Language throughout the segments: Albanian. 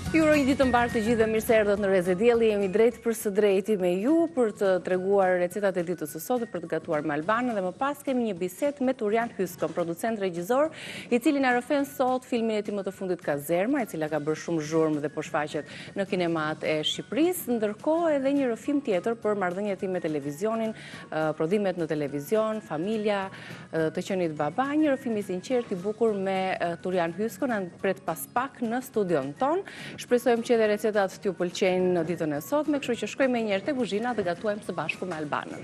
Ju uroj ditë të mbarë të gjithë dhe mirë se erdhët në Reze Dielli. Jemi drejt për së drejti me ju për të treguar recetat e ditës së sotme, për të gatuar me Albanën dhe më pas kemi një bisedë me Turian Hyskon, producent regjisor, i cili na rrëfen sot filmin e tij më të fundit Kazerma, e cila ka bërë shumë zhurmë dhe po shfaqet në kinemat e Shqipërisë, ndërkohë edhe një rrëfim tjetër për marrëdhëniet e tij me televizionin, prodhimet në televizion, familja, të qenit baba, një rrëfim i sinqert i bukur me Turian Hyskon, na pret pas pak në studion ton. Shpresojmë që edhe recetat t'ju pëlqejnë në ditën e sotme, kështu që shkojmë njëherë te kuzhina dhe gatuajmë së bashku me Albanën.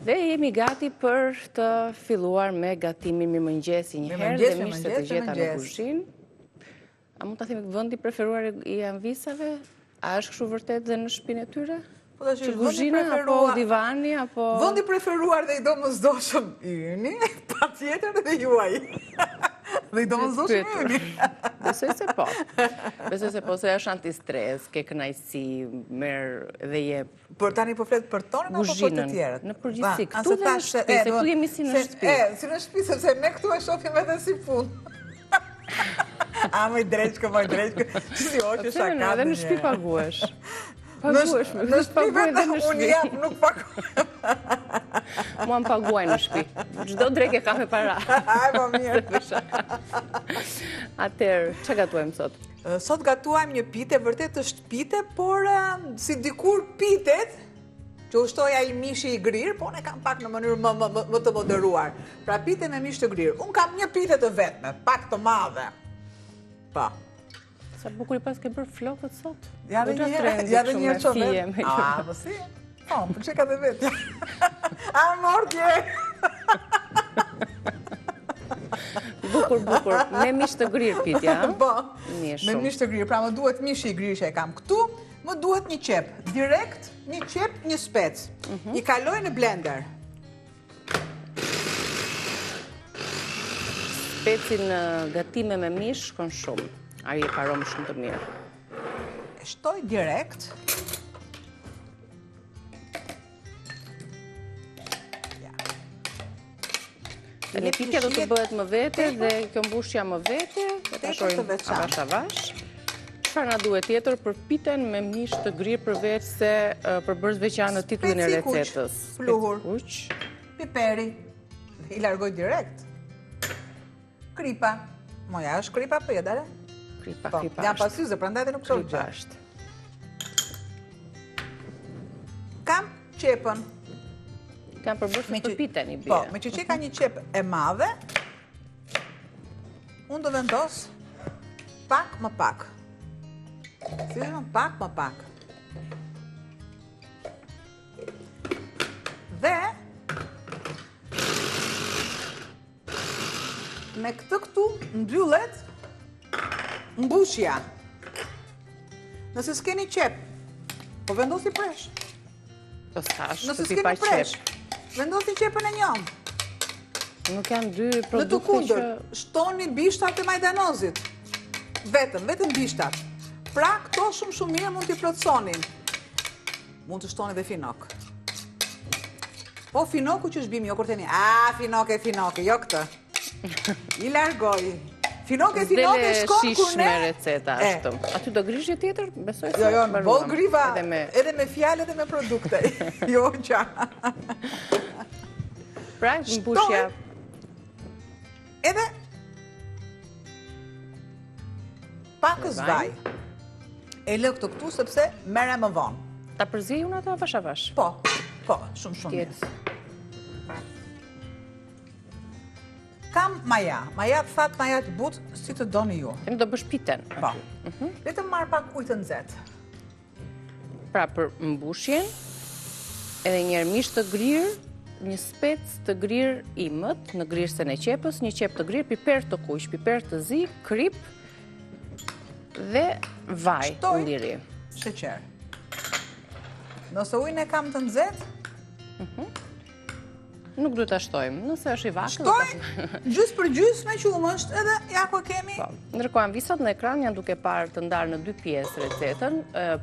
Dhe jemi gati për të filluar me gatimin. Mirëmëngjesi njëherë dhe mirë se të gjeta në kuzhinë. A mund të themi vendi preferuar i anvisave? A është kështu vërtet dhe në shtëpinë e tyre? Që kuzhina apo divani apo vendi preferuar dhe i domosdoshëm yni, patjetër dhe juaj. Dhe i domosdoshëm yni. Besoj se po. Besoj se po, se është antistres, ke kënaqësi, merr dhe jep. Por tani po flet për tonin apo për të tjerët? Në përgjithësi, këtu dhe në shtëpi, se këtu jemi si në shtëpi. Si në shtëpi, sepse ne këtu e shohim edhe si punë. A, më i drejqë, si oqë shakat. Edhe në shpi paguesh. Paguesh, në shpi vetëm unë jap, nuk paguesh. Mua më paguaj në shpi. Çdo dreke ka me para. Aj, më mirë. Atëherë, që gatuajmë sot? Sot gatuajmë një pite, vërtet është pite, por si dikur pitet, që ushtoja i mishi i grirë, po ne kam pak në mënyrë më të moderuar. Pra pite me mish të grirë. Unë kam një pite të vetme, pak të madhe. Pa. Sa bukur i pas ke bërë flokët sot? Ja dhe njerë që vetë. A, më si? Po, për që ka dhe vetë. A, mordje! Bukur, me mish të grirë pitja. Po, me mish të grirë. Pra më duhet mishi i grirë që e kam këtu, më duhet një qep. Direkt, një qep, një spec. I kaloj në blender. Specin gatime me mish shkon shumë. Ai e ka aromë shumë të mirë. E shtoj direkt. Një pitja do të bëhet më vete dhe kjo mbushja më vete. Ta shojmë avash. Çfarë na duhet tjetër për piten me mish të grirë përveç se përbërës veçanë në titullin e recetës? Pluhur, piperi, i largoj direkt. Kripa. Moja është kripa, për jedare? Kripa është. Jam pasyze, prandaj dhe nuk shoh gjë. Kripa është. Kam qepën. Kam përbërës për piten i bje. Po, me që ka një qep e madhe, unë do vendos pak më pak. Si dhe pak më pak. Dhe me këtë këtu mbyllet mbushja. Nëse s'keni qep, po vendosi presh. Po s'kash, nëse të pi pa presh, qep. vendosi qepën e njëm. Nuk janë dy Në të produkte kundër, që... shtoni bishtat e majdanozit. Vetëm bishtat. Pra, këto shumë mirë mund t'i plotësonin. Mund të shtoni dhe finok. Po, finoku që është bimi, jo kur theni, finoke, jo këtë. I largoj. Finoke shkon kur ne... me receta ashtu. Aty do grishje tjetër? Besoj se Jo, bol griva edhe me fjalë edhe me produkte. Jo, qa. Pra, mbushja... Edhe pakës vaj. E lë këtu këtu sepse mere më vonë. Ta përzij unë ato avash? Po, shumë mirë. Kam maja. Maja të thatë, maja të butë, si të doni ju. Kemi do bësh piten. Po. Vetëm marrë pak ujë të nxehtë. Pra, për mbushjen, edhe njerë mish të grirë, një spec të grirë imët, në grirësen e qepës, një qep të grirë, piper të kuq, piper të zi, krip dhe vaj ulliri. Sheqer. Nëse ujën e kam të nxehtë, Nuk duhet ta shtojmë, nëse është i vakët. Shtoj gjys për gjys me qumësht edhe ja ku kemi. Ndërkohë visat në ekran janë duke parë të ndarë në 2 pjesë recetën.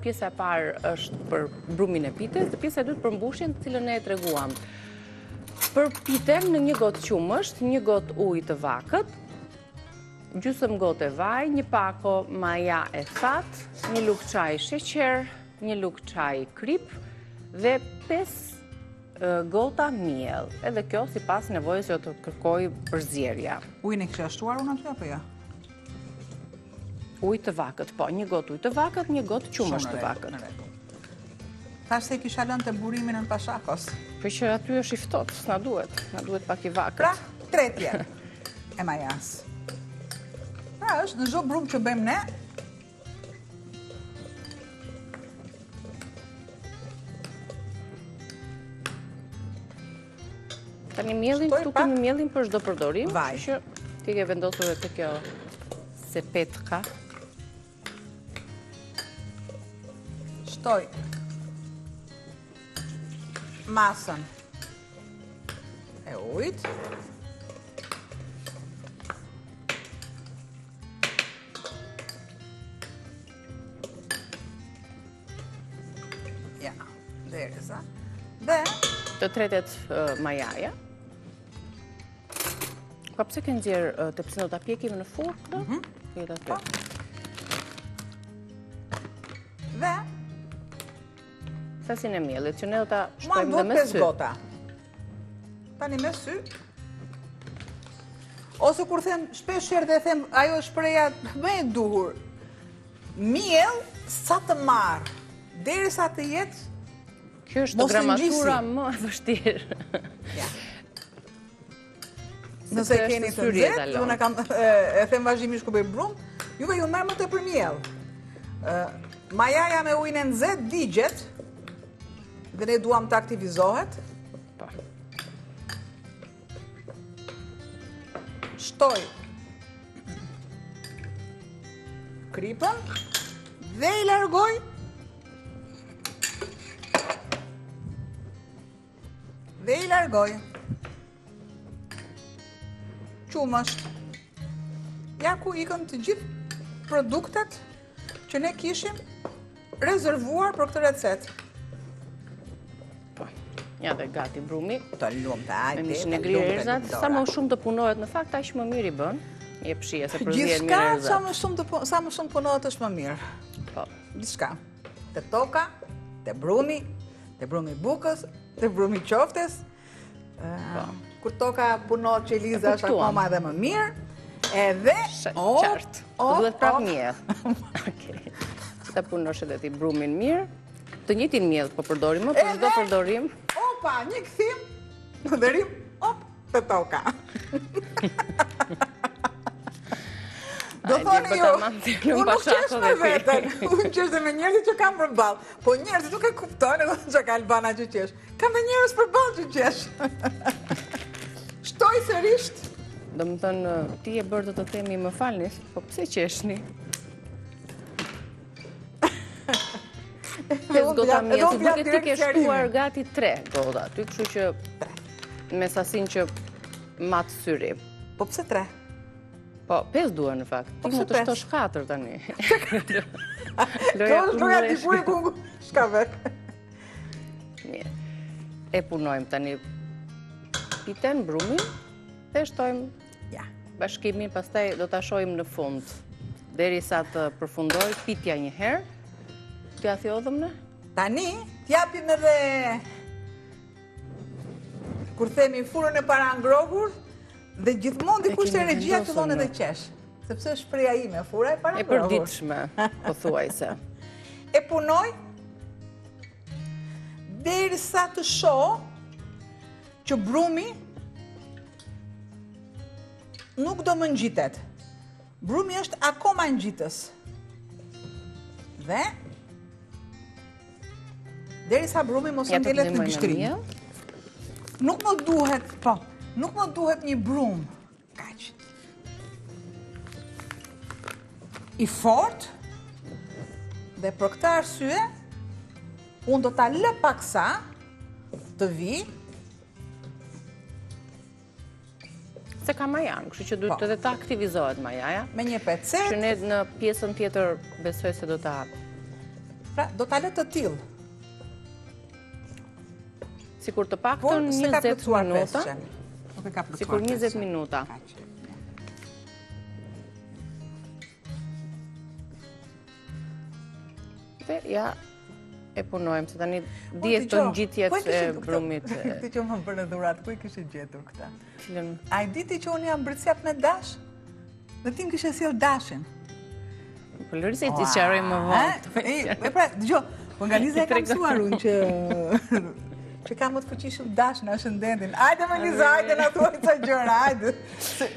Pjesa e parë është për brumin e pites dhe pjesa e dytë për mbushjen, të cilën ne e treguam. Për piten në 1 gotë qumësht, 1 gotë ujë të vakët, gjysmë gotë vaj, 1 pako maja e thatë, 1 lugë çaj sheqer, 1 lugë çaj krip dhe 5 gota miell. Edhe kjo sipas nevojës që të kërkoj përzierja. Ujin e kisha shtuar unë aty apo jo? Ujë të vakët, po, 1 gotë ujë të vakët, 1 gotë qumësht të vakët. Tash se kisha lënë të burimin në pashakos. Po që aty është i ftohtë, na duhet pak i vakët. Pra, tretja e majas. Pra, është në çdo brum që bëjmë ne. Tani mielin, këtu kemi mielin për çdo përdorim, Vaj. që ti ke vendosur te kjo sepetka. Shtoj masën e ujit. Ja, derisa. Dhe Të tretet majaja. Pa pse ke nxjerr tepsin, do ta pjekim në furrë këtë? Jetë aty. Dhe Sasin e miellit, që ne do ta mua shtojmë dhe duhet me 5 sy. gota. Tani me sy. Ose kur them shpesh herë dhe them ajo shpreha më e duhur. Miell sa të marr, derisa të jetë Kjo është mos të gramatura ngjisi. më e vështirë. Ja. Sepse Nëse është keni të syrje nxehtë, dalon. unë kam e them vazhdimisht ku bëj brum, juve ju merr më tepër miell. Majaja me ujin e nxehtë digjet dhe ne duam të aktivizohet. Po. Shtoj kripën dhe i largoj qumësht. Ja ku ikën të gjithë produktet që ne kishim rezervuar për këtë recetë. Po. Ja dhe gati brumi. Të lumtë, hajde. Me mishin e grirë erzat, sa më shumë të punohet në fakt, aq më mirë i bën. Jep shije se përzihen mirë Gjithçka erzat. sa më shumë punohet është më mirë. Po. Gjithçka. Te toka, te brumi bukës, te brumi qoftes. Kur toka punohet që Liza është akoma edhe më mirë. Edhe qartë. Duhet prap miell. Okej. Si ta punosh edhe ti brumin mirë. Të njëjtin miell po përdorim më, për çdo përdorim. Opa, një kthim, në dërim, op, te toka. Do thoni ju, unë nuk qesh me veten, unë qesh dhe me njerëzit që kam përballë, po njerëzit nuk e kuptojnë edhe që ka Albana që qesh. Kam dhe njerëz përballë që qesh. Shtoj sërisht. Do më thënë, ti e bërë të themi më falni, po pse qeshni? 5 gota mjetë, të duket ti ke shtuar gati 3 gota, ty kështu që me sasin që matë syri. Po pse 3? Po, 5 duhet në fakt. Ti më të shtosh 4 tani. Kjo është loja t'i puri ku shka vek. Mirë. E punojmë tani piten, brumin, dhe shtojmë bashkimin, pastaj do t'a shojmë në fund. Deri sa të përfundoj, pitja një herë, t'ja thjodhëm në? Tani, t'japim edhe, kur themi furën e para ngrohur, dhe gjithmonë dikush te regjia fillon edhe qesh. Sepse është shpreha ime, fura e para ngrohur. E përditshme, po thuajse. E punoj derisa të shoh që brumi nuk do më ngjitet. Brumi është akoma ngjitës. Dhe derisa brumi mos ngelet në gështrim. Nuk më duhet, po, nuk më duhet një brum kaq i fort, dhe për këtë arsye unë do ta lë paksa të vi se ka majan, kështu që duhet edhe ta aktivizohet majaja. Me një pecet. Që ne në pjesën tjetër besoj se do ta... Pra, do ta lë të tillë. Sikur të paktën 20 minuta. Nuk e ka plotësuar. Sikur 20 minuta. Dhe ja e punojmë, se tani dihet të ngjitjet e brumit. Ti që më bërë dhurat, ku i kishe gjetur këta? Cilën? A i diti që unë jam bërësjap me dash? Dhe tim kishe sjell dashin. Po lëri se ti sqaroj më vonë. E pra, dëgjoj, po nga Liza e kam mësuar unë që kam më të fuqishëm dash në ascendentin. Hajde me Liza, hajde na thuaj ca gjëra, hajde.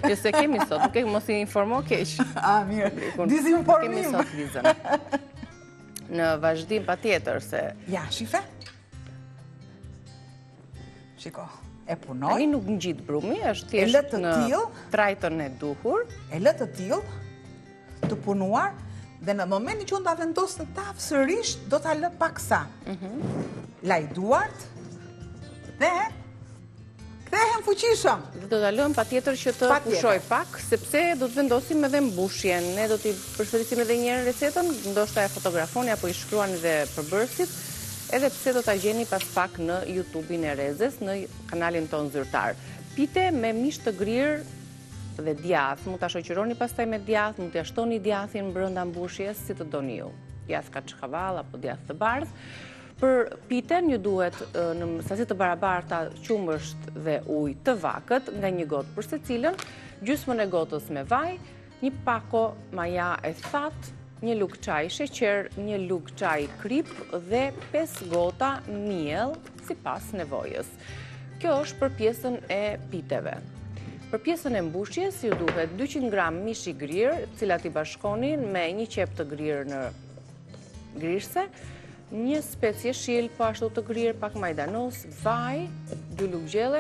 Jo se kemi sot, nuk e mos i informo keq. Ah, mirë. Dizinformim. Kemi sot Lizën. Në vazhdim pa tjetër se... Ja, shife? Shiko, e punoj. Tani nuk ngjit brumi, është thjesht në trajtën e duhur. E lë të tillë, të punuar, dhe në momentin që unë ta vendos në tavë sërish, do ta lë paksa. Laj duart dhe kthehen fuqishëm. Dhe do ta lëm patjetër që të pushoj pak, sepse do të vendosim edhe mbushjen. Ne do t'i përsërisim edhe një herë recetën, ndoshta e fotografoni apo i shkruani dhe përbërësit, edhe pse do ta gjeni pas pak në YouTube-in e Rezes, në kanalin ton zyrtar. Pite me mish të grirë dhe djath, mund ta shoqëroni pastaj me djath, mund t'ia shtoni djathin brenda mbushjes si të doni ju. Djath kaçkavall apo djath të bardhë. Për piten ju duhet në sasi të barabarta qumësht dhe ujë të vakët, nga 1 gotë për secilën, gjysmën e gotës me vaj, një pako maja e thatë, 1 lugë çaj sheqer, 1 lugë çaj krip dhe 5 gota miell sipas nevojës. Kjo është për pjesën e piteve. Për pjesën e mbushjes ju duhet 200 gram mish i grirë, cilat i bashkonin me 1 qep të grirë në grishse, 1 specie shill, po ashtu të grirë, pak majdanos, vaj, 2 lugë gjelle,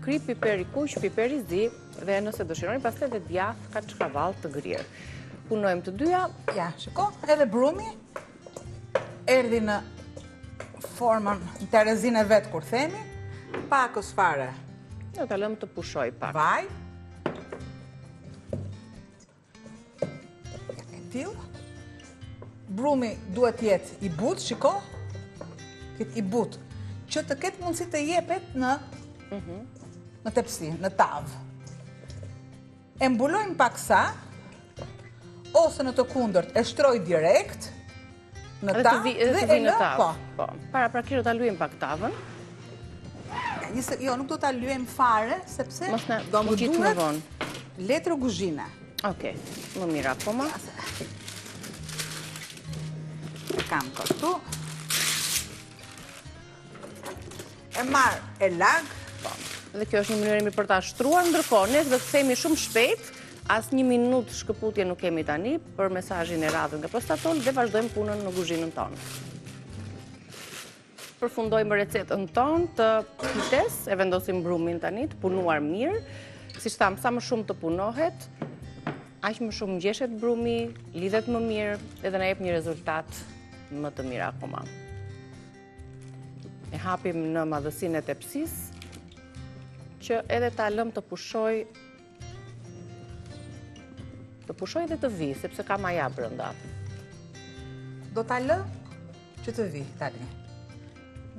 krip, piper i kuq, piper i zi, dhe nëse dëshironi pastaj edhe djath kaçkavall të grirë. Punojmë të dyja. Ja, shiko, edhe brumi erdhi në formën në terezin e vet kur themi, pakës fare. Do ta lëmë të pushoj pak. Vaj. E tillë. Brumi duhet jetë i butë, shiko, këtë i butë, që të ketë mundësi të jepet në tepsi, në tavë. E mbulojmë paksa, ose në të kundërt, e shtroj direkt në tavë dhe e lë, po. Para prakisht do ta lyejmë pak tavën. Jo, nuk do ta lyejmë fare, sepse do më duhet letër kuzhine. Okej, më mirë akoma. Kam këtu. E marr e lag. Dhe kjo është një mënyrë për ta shtruar, ndërkohë ne do të kthehemi shumë shpejt, as 1 minutë shkëputje nuk kemi tani për mesazhin e radhës nga Prostatol dhe vazhdojmë punën në kuzhinën tonë. Përfundojmë recetën tonë të pites, e vendosim brumin tani të punuar mirë. Siç tham, sa më shumë të punohet, aq më shumë ngjeshet brumi, lidhet më mirë edhe na jep një rezultat më të mirë akoma. E hapim në madhësinë e tepsisë, që edhe ta lëm të pushoj dhe të vi, sepse ka maja brenda. Do ta lë që të vi tani.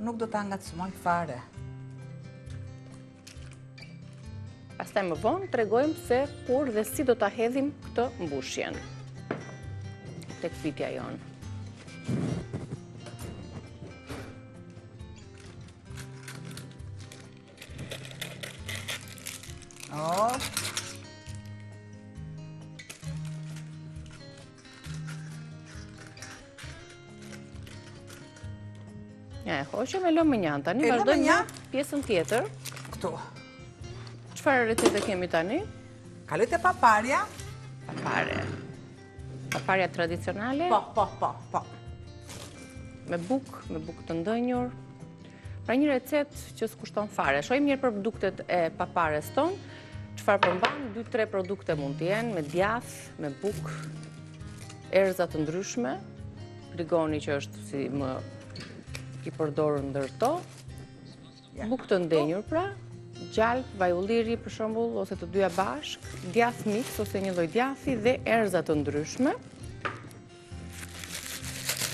Nuk do ta ngacmoj fare. Pastaj më vonë tregojmë se kur dhe si do ta hedhim këtë mbushjen tek pitja jonë. Ja, e hoqëm e lëmë njanë tani, vazhdojmë në pjesën tjetër. Këtu. Çfarë recete kemi tani? Kalojt e paparja. Paparja tradicionale. Po. Me bukë të ndënjur. Pra një recet që s'kushton fare. Shohim mirë produktet e papares tonë. Çfarë përmban? 2-3 produkte mund të jenë, me djath, me bukë, erëza të ndryshme. Rigoni që është si më i përdorur ndër to. Bukë të ndenjur pra. gjalp, vaj ulliri për shembull, ose të dyja bashk, djath mix ose një lloj djathi dhe erza të ndryshme.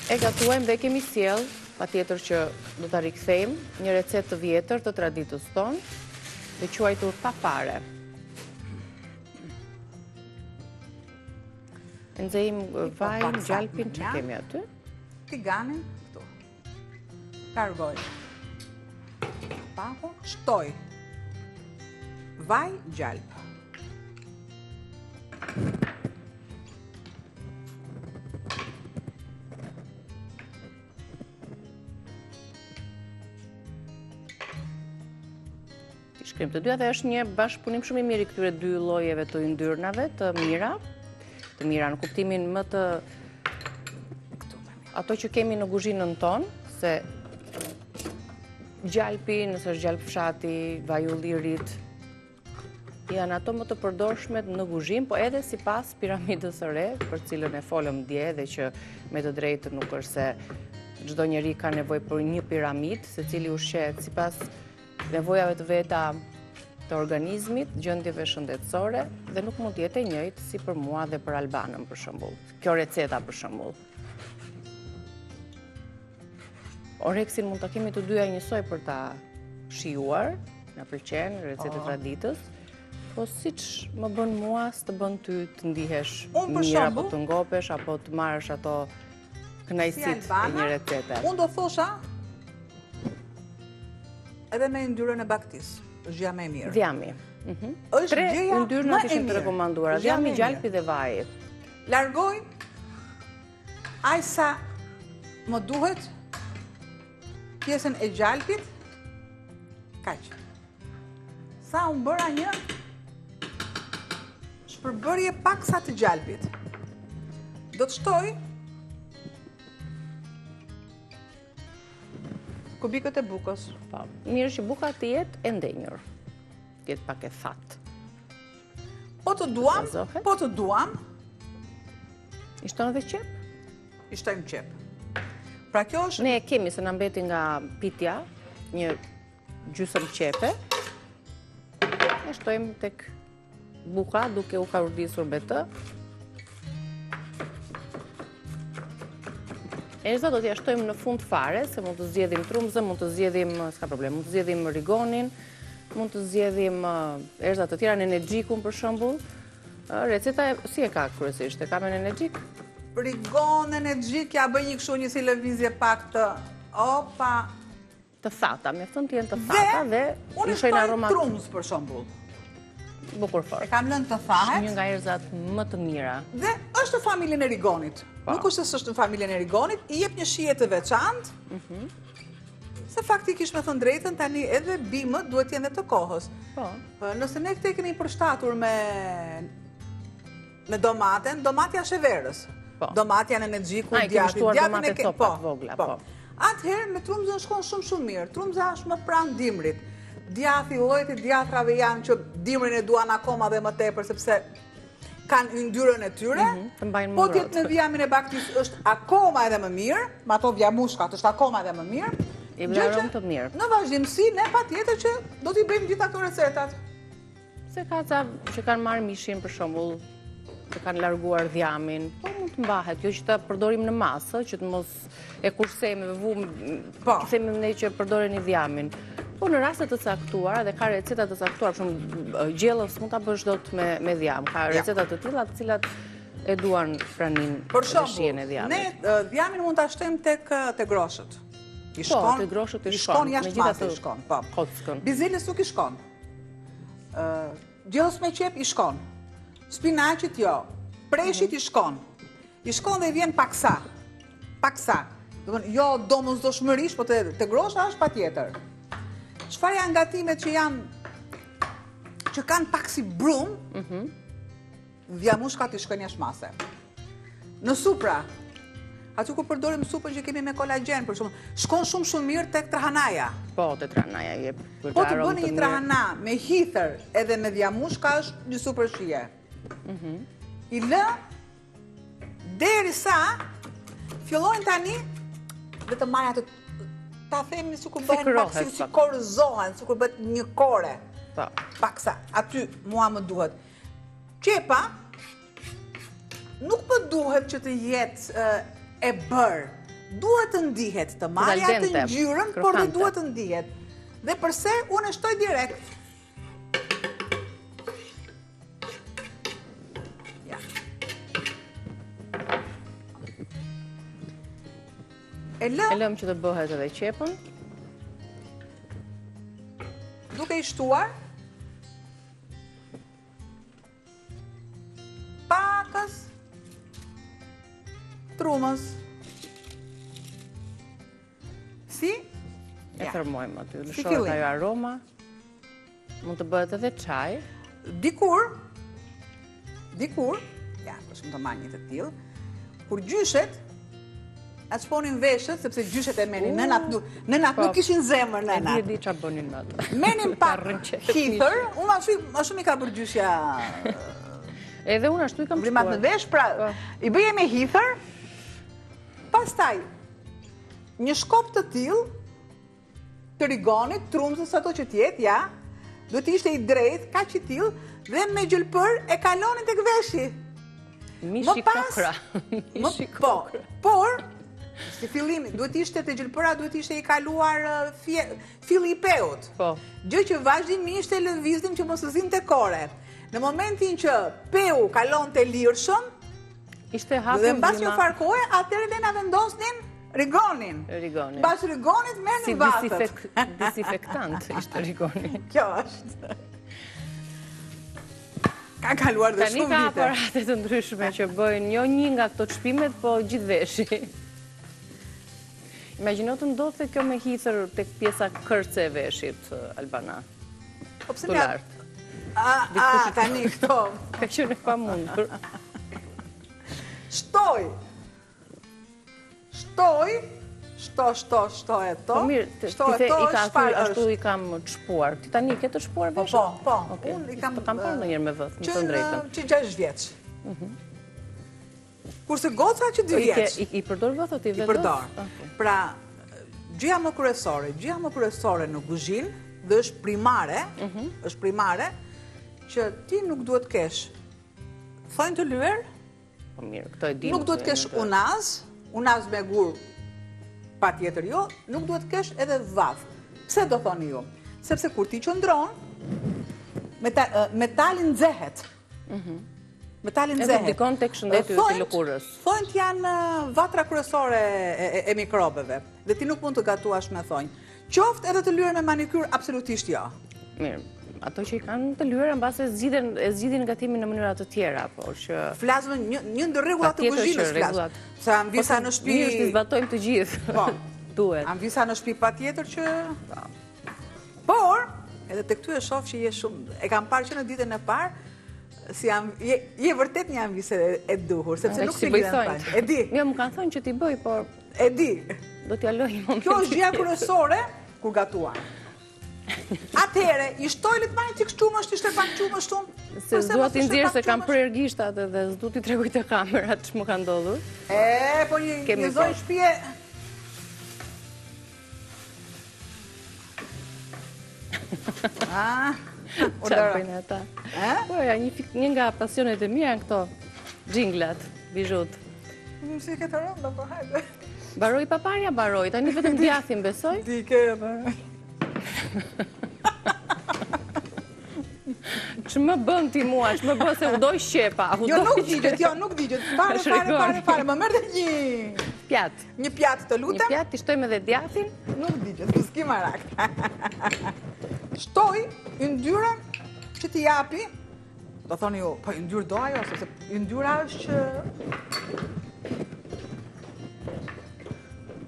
E gatuajmë dhe kemi sjell, patjetër që do ta rikthejmë një recetë të vjetër të traditës tonë, të quajtur papare. Nxejmë vajin, gjalpin, që kemi aty? Tiganin, këtu. Largoj. Papo, shtoj. Vaj, gjalp. Shkrim të dyja dhe është një bashkëpunim shumë i mirë i këtyre dy llojeve të yndyrnave të mira në kuptimin më të ato që kemi në kuzhinën tonë, se gjalpi, nëse është gjalp fshati, vaj ullirit, janë ato më të përdorshme në kuzhinë, po edhe sipas piramidës së re, për cilën e folëm dje dhe që me të drejtë nuk është se çdo njeri ka nevojë për një piramidë, secili ushqehet sipas nevojave të veta të organizmit, gjendjeve shëndetësore, dhe nuk mund të jetë e njëjtë si për mua dhe për Albanën, për shembull. Kjo receta, për shembull. Oreksin mund ta kemi të dyja njësoj për ta shijuar, na pëlqen recetë traditës, po siç më bën mua, s'të bën ty të ndihesh mirë apo të ngopesh apo të marrësh ato kënaqësitë e një recete. Unë do thosha edhe me yndyrën e baktisë. Është gjëja më e mirë. Djami. Është gjëja yndyrë na kishin të rekomanduara. Djami, gjalpi dhe vaji. Largoj aq sa më duhet pjesën e gjalpit. Kaq. Sa unë bëra një shpërbërje paksa të gjalpit. Do të shtoj kubikët e bukës. Po, mirë që buka të jetë e ndenjur. Të jetë pak e thatë. Po të duam. I shton edhe qep? I shtojmë qep. Pra kjo është... Ne kemi se na mbeti nga pitja, një gjysmë qepe. E shtojmë tek buka duke u karudisur me të. Erza do t'ja shtojmë në fund fare, se mund të zgjedhim trumzën, mund të zgjedhim, s'ka problem, mund të zgjedhim rigonin, mund të zgjedhim erza të tjera, në energjikun për shembull. Receta si e ka kryesisht? E ka me energjik? Rigon, energjik, ja bëj një kështu një si lëvizje pak të opa. Të thata, mjafton të jenë të thata dhe i shojnë aromat. Unë trumz për shembull. Bukur fort. E kam lënë të thahet. Një nga erzat më të mira. Dhe është në familjen e rigonit. Nuk është se është në familjen e rigonit, i jep një shije të veçantë. Se faktikisht me thënë drejtën, tani edhe bimët duhet jenë dhe të kohës. Nëse ne këte kemi përshtatur me domaten, domatja është e verës. Domatja në energjiku, djatin e ke... Atëherë me trumzën shkon shumë mirë. Trumza është më pranë dimrit. Djathi, llojet e djatrave janë që dimrin e duan akoma dhe më tepër, sepse kanë yndyrën e tyre, po tjetë në vjamin e baktis është akoma edhe më mirë, ma to vjamushkat është akoma edhe më mirë. I vlerëm të mirë. Në vazhdimësi, ne pa tjetër që do t'i bëjmë gjitha këto recetat. Se ka ca që kanë marrë mishin për shembull, që kanë larguar dhjamin, po mund të mbahet, jo që ta përdorim në masë, që të mos e kursejmë me vumë, themi ne që përdoreni dhjamin. Po në raste të caktuara dhe ka receta të caktuara, për shembull gjellës mund ta bësh dot me dhjam. Ka receta të tilla të cilat e duan pranin dhe shijen e dhjamit. Ne dhjamin mund ta shtojmë tek groshët. Po, tek groshët i shkon. Megjithatë i shkon, po. Kockën. Bizelis nuk i shkon. Gjellës me qep i shkon. Spinaqit jo. Preshit i shkon. I shkon dhe i vjen paksa. Paksa. Jo domosdoshmërisht, po te grosha është patjetër. Çfarë janë gatimet që kanë pak si brum, vjamushkat i shkojnë jashtë mase. Në supra, aty ku përdorim supën që kemi me kolagjen, për shumë, shkon shumë mirë tek trahanaja. Po, te trahanaja jep. Po të bëni një trahana me hither edhe me vjamushka është një super shije. I lë, derisa fillojnë tani dhe të marrë atë ta themi sikur bëhen pak si korëzohen, sikur bëhet një kore. Po. Paksa aty mua më duhet. Qepa nuk më duhet që të jetë e bërë. Duhet të ndihet, të marrë atë ngjyrën, por dhe duhet të ndihet. Dhe përse unë e shtoj direkt. Ja. E lëm që të bëhet edhe qepën. Duke i shtuar pakës trumës. Si? E thërmojmë aty, lëshohet ajo aroma. Mund të bëhet edhe çaj. Dikur, ja, shumë të marrë një të tillë, kur gjyshet, atë shponin veshët, sepse gjyshet e menin, nënat nuk kishin zemër nënat. E di çfarë bënin me atë. Menin pak hither, unë ma shumë i ka bërë gjyshja. Edhe unë ashtu i kam shtuar. Në vesh, pra, i bëje me hither, pastaj, një shkop të tillë, të rigonit, trumzës ato që tjetë, ja, duhet ishte i drejt, ka që tillë, dhe me gjëlpër e kalonin tek veshi. Mishi kokra. Mishi kokra. Por, si fillimi, duhet ishte të gjëlpëra, duhet ishte i kaluar filli i peut. Po. Gjë që vazhdimisht e lëviznim që mos zinte kore. Në momentin që peu kalon të lirshëm, dhe mbas një farkoje, atëherë dhe na vendosnin rigonin. Bas rigonit merë një vatët. Si disinfektant ishte rigoni. Kjo është. Ka kaluar dhe shumë vite. Tani ka aparate të ndryshme që bëjnë jo një nga këto çpimet, po gjithë veshi. Imagjino të ndodhte kjo me hither tek pjesa kërce e veshit, Albana. Po pse ne? Tani këto. Ka qenë e pamundur. Shtoj e to. Po mirë, ashtu i kam shpuar. Ti tani ke të shpuar veshët? Po. Unë i kam parë ndonjëherë me vët, në të drejtën. Që 6 vjeç. Kurse goca që 2 vjeç. I përdor vëthot, i vendos? I përdor. Pra, gjëja më kryesore në kuzhinë dhe është primare, që ti nuk duhet kesh thonjë të lyer, nuk duhet kesh unaz me gur, pa tjetër jo, nuk duhet kesh edhe vath. Pse do thoni ju? Sepse kur ti qëndron, metalin nxehet. Edhe dikon tek shëndeti i lëkurës. Thonjt janë vatra kryesore e mikrobeve, dhe ti nuk mund të gatuash me thonjë. Qoftë edhe të lyer me manikyr, absolutisht jo. Mirë. Ato që i kanë të lyera në base e zgjidhin gatimin në mënyra të tjera, por që... Flasme një ndër rregullat të kuzhinës flasme. Se anë visa në shtëpi... Mirë të zbatojmë të gjithë. Po. Duhet. Anë visa në shtëpi pa tjetër që... Por, edhe të këtu e shoh që je shumë... E kam parë që në ditën e parë, je vërtet një anë vise e duhur, sepse nuk si lidhen parë. E di. Jo, më kanë thonë që t'i bëj, por... E di. Do t'ja loj një moment. Kjo është gjëja kryesore kur gatuan. Atëhere, i shtoj le të marrë që qumësht, ishte pak qumësht unë. Se s'dua t'i nxjerr se kam prerë gishtat edhe s'du t'i tregoj të kamerat që më ka ndodhur. Po një zonjë shpije... Qa bëjnë ata? Po, një nga pasionet e mija në këto gjinglat, bijut. Nuk si këtë rëmë, po hajde. Baroj paparja, baroj, ta një vetëm djathim, besoj? Dike, baroj. Që më bën ti mua, që më bën se u doj shqepa. Jo, nuk digjet, pare, më mërë dhe një... Pjatë. Një pjatë të lutem. Një pjatë, ti shtojmë edhe djathin. Nuk digjet, të s'ki marak. Shtoj yndyrën që t'i japi, do thoni ju, po yndyrë do ajo, sepse yndyra është që...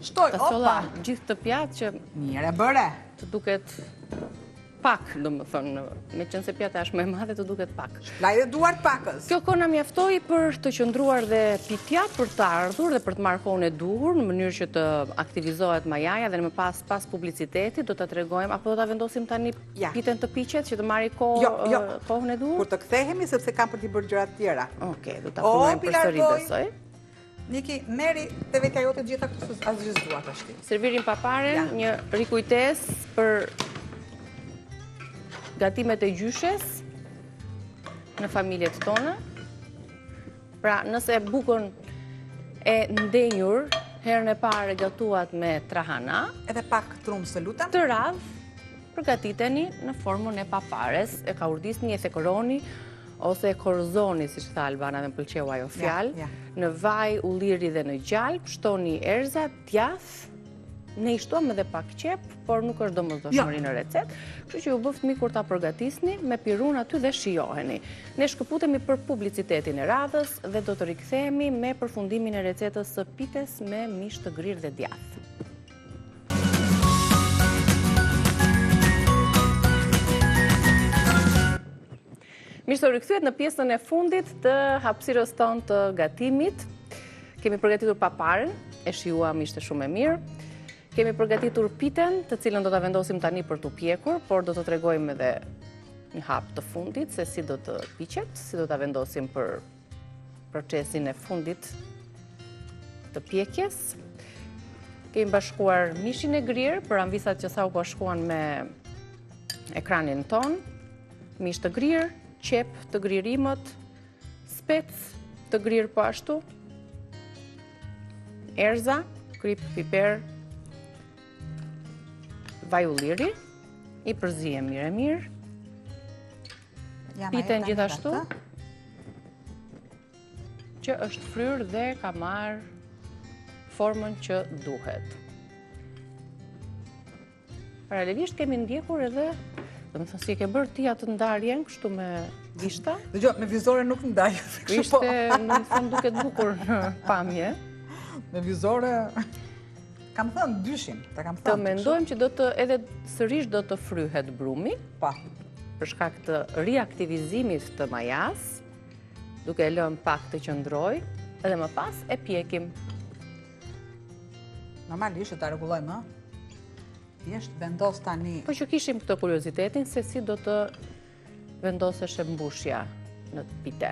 Shtoj, opa. Gjithë të pjatë që... Njëre bëre. Të duket pak, do më thonë, me qënë se pjata është më e madhe, të duket pak. Lajde duart pakës. Kjo kona mjaftoi për të qëndruar dhe pitjat, për të ardhur dhe për të marrë kohën e duhur, në mënyrë që të aktivizohet majaja dhe në më pas publicitetit, do të tregojmë, apo do të vendosim tani piten të piqet, që të marri kohën e duhur? Kur të kthehemi, sepse kam për t'i bërë gjërat tjera. Okej, do t'a punojmë përsëri besoj. Niki, meri të vetja jote gjitha këtu asë gjithdua të shti. Servirin papare, një rikujtes për gatimet e gjyshes në familjet tona. Pra, nëse bukën e ndenjur, herën e parë gatuat me trahana, Edhe pak trumë së lutem. të radh, përgatiteni në formën e papares, e kaurdisni, e thekoroni, ose e korëzoni, si që tha Albana, dhe më pëlqeu ajo fjalë, në vaj, ulliri dhe në gjalp, shtoni erza, djath, ne i shtuam edhe pak qep, por nuk është domosdoshmëri në recet, kështu që ju bëft mi kur ta përgatisni, me pirun aty dhe shijoheni. Ne shkëputemi për publicitetin e radhës dhe do të rikthehemi me përfundimin e recetës së pites me mish të grirë dhe djath. Mirë se u rikthyet në pjesën e fundit të hapësirës tonë të gatimit. Kemi përgatitur paparen, e shijuam ishte shumë e mirë. Kemi përgatitur piten, të cilën do ta vendosim tani për t'u pjekur, por do të tregojmë edhe një hap të fundit se si do të piqet, si do ta vendosim për procesin e fundit të pjekjes. Kemi bashkuar mishin e grirë për anvisat që sa u bashkuan me ekranin ton, mish të grirë, qep të gririmët, spec të grirë po ashtu, erza, krip, piper, vaj ulliri, i përzijem mirë, piten gjithashtu, që është fryrë dhe ka marrë formën që duhet. Paralelisht kemi ndjekur edhe, do më thënë si e ke bërë ti atë ndarjen, kështu me gishta. Dëgjoj, me vizore nuk ndaj. Ishte, në më thënë, duket bukur në pamje. Me vizore, kam thënë dyshim, ta kam thënë. Të mendojmë që do të, edhe sërish do të fryhet brumi, Pa. për shkak të riaktivizimit të majas, duke e lënë pak të qëndroj, edhe më pas e pjekim. Normalisht ta rregullojmë, ë? Thjesht vendos tani. Po që kishim këtë kuriozitetin se si do të vendosesh mbushja në pite.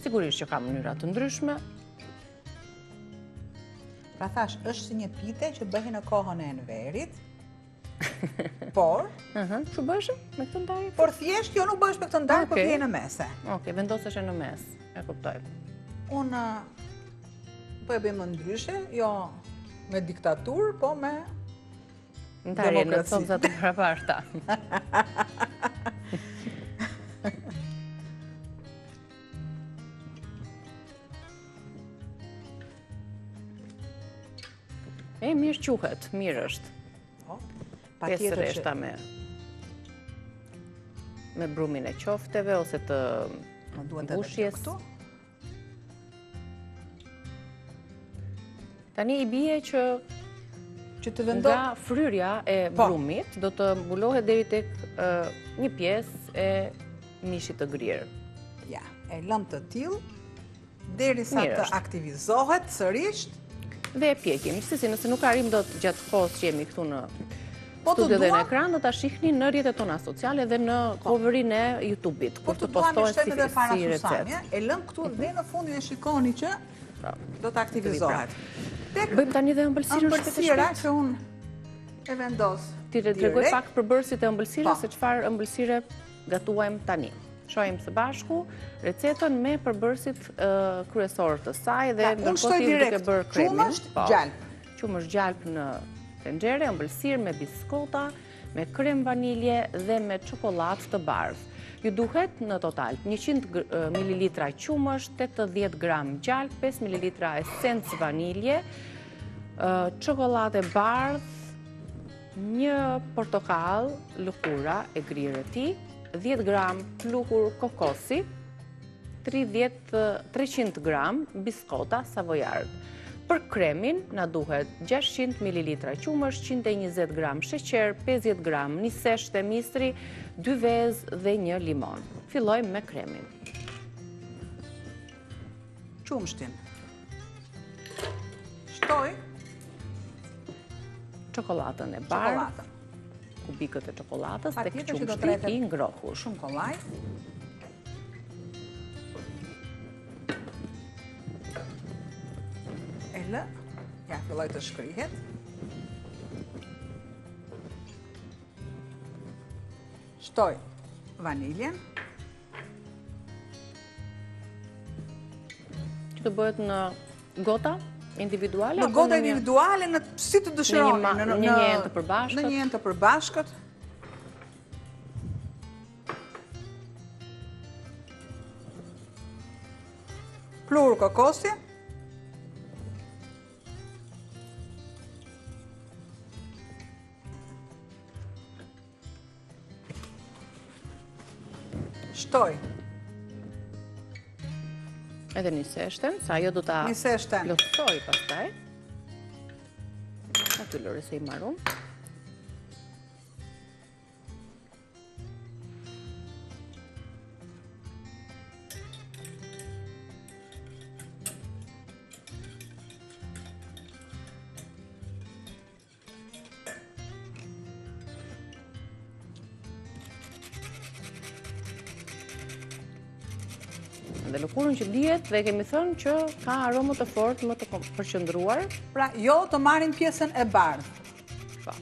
Sigurisht që ka mënyra të ndryshme. Pra thash, është si një pite që bëhi në kohën e enverit, por... Që bëshë me këtë ndarje? Por thjesht jo nuk bësh me këtë ndarje, por pije në mese. Oke, vendosesh në mes, e kuptoj. Unë po e bëjmë ndryshe, jo me diktaturë, po me ndarje në thomza të paraparta. E, mirë quhet, mirë është. Pjesë reshta me brumin e qofteve, ose të mbushjes. Tani i bie që nga fryrja e brumit do të mbulohet deri tek një pjesë e mishit të grirë. Ja, e lëm të tillë derisa të aktivizohet sërish. Dhe e pjekim. Si nëse nuk arrim dot gjatë kohës që jemi këtu në studio dhe në ekran, do ta shihni në rrjetet tona sociale dhe në coverin e YouTube-it, kur të postohet si recetë. E lëm këtu dhe në fundin e shikoni që do të aktivizohet. Bëjmë tani dhe ëmbëlsirën ëmbëlsira që unë e vendos. Ti tregoj pak përbërësit e ëmbëlsirës se çfarë ëmbëlsire gatuajmë tani. Shohim së bashku recetën me përbërësit kryesorë të saj dhe ndërkohë ti duke bërë kremin. Qumësht gjalp në tenxhere, ëmbëlsirë me biskota, me krem vanilje dhe me çokoladë të bardhë. Ju duhet në total 100 ml qumësht, 80 gram gjalp, 5 ml esencë vanilje, çokoladë e bardhë, një portokall lëkura e grirë e tij, 10 gram pluhur kokosi, 300 gram biskota savoyard. Për kremin na duhet 600 ml qumësht, 120 gram sheqer, 50 gram nisesh të mistri, 2 vezë dhe 1 limon. Fillojmë me kremin. Qumshtin. Shtoj çokoladën e bardhë, kubikët e çokoladës tek qumshti i ngrohur. Shumë kollaj. E lë, ja filloj të shkrihet. Shtoj vaniljen. Që të bëhet në gota individuale? Në gota individuale, si të dëshironi. Në një enë të përbashkët? Në një enë të përbashkët. Plur kokosi. Shtoj. Edhe një seshten, sa ajo do ta plotësoj pastaj. Aty Lore se i marrum. Dhe lëkurën që dihet dhe kemi thënë që ka aromë të fortë më të përqendruar. Pra, jo të marrin pjesën e bardhë.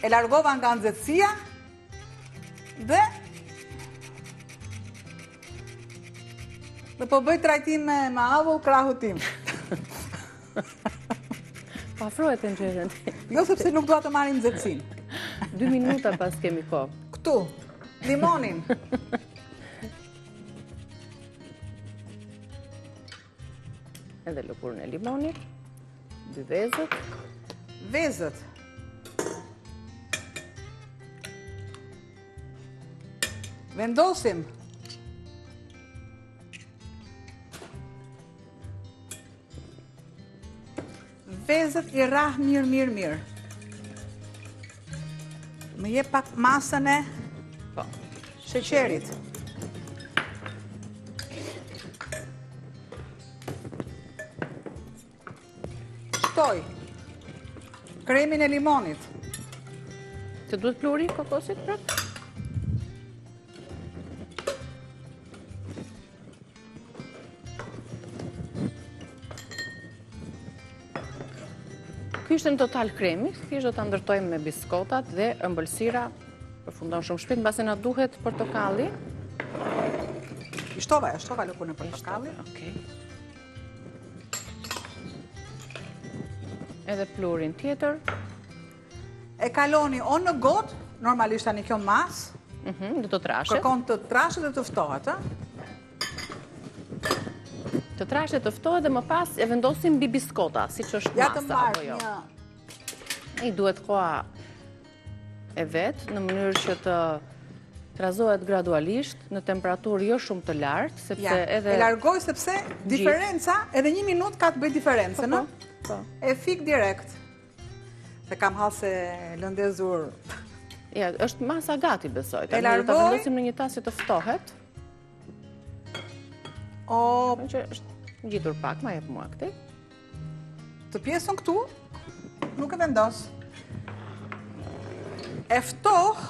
E largova nga nxehtësia dhe po bëj trajtim me avull krahut tim. Pa afrohet e nxehtën. Jo sepse nuk dua të marrin nxehtësinë. 2 minuta pas kemi kohë. Këtu, limonin. Edhe lëkurën e limonit, 2 vezët. Vezët. Vendosim. Vezët i rrah mirë. Më jep pak masën e sheqerit. Shtoj kremin e limonit. Të duhet pluri kokosit prap? Ky ishte në total kremi, thjesht do ta ndërtojmë me biskotat dhe ëmbëlsira përfundon shumë shpejt, mbase na duhet portokalli. I shtova lëkurën e portokallit. Okej. Edhe plurin tjetër. E kaloni o në gotë, normalisht tani kjo mas, Do të trashet. kërkon të trashet dhe të ftohet, Të trashet, të ftohet dhe më pas e vendosim mbi biskota, siç është Ja të masa apo marrë jo. një... I duhet koha e vet, në mënyrë që të trazohet gradualisht në temperaturë jo shumë të lartë, sepse edhe e largoj sepse diferenca, edhe 1 minutë ka të bëj diferencën, Po. E fik direkt. Se kam hase lëndezur. Ja, është masa gati, besoj. E Tani do ta largoj. vendosim në një tas që të ftohet. Që është ngjitur pak, ma jep mua këtej. Të pjesën këtu, nuk e vendos. E ftoh.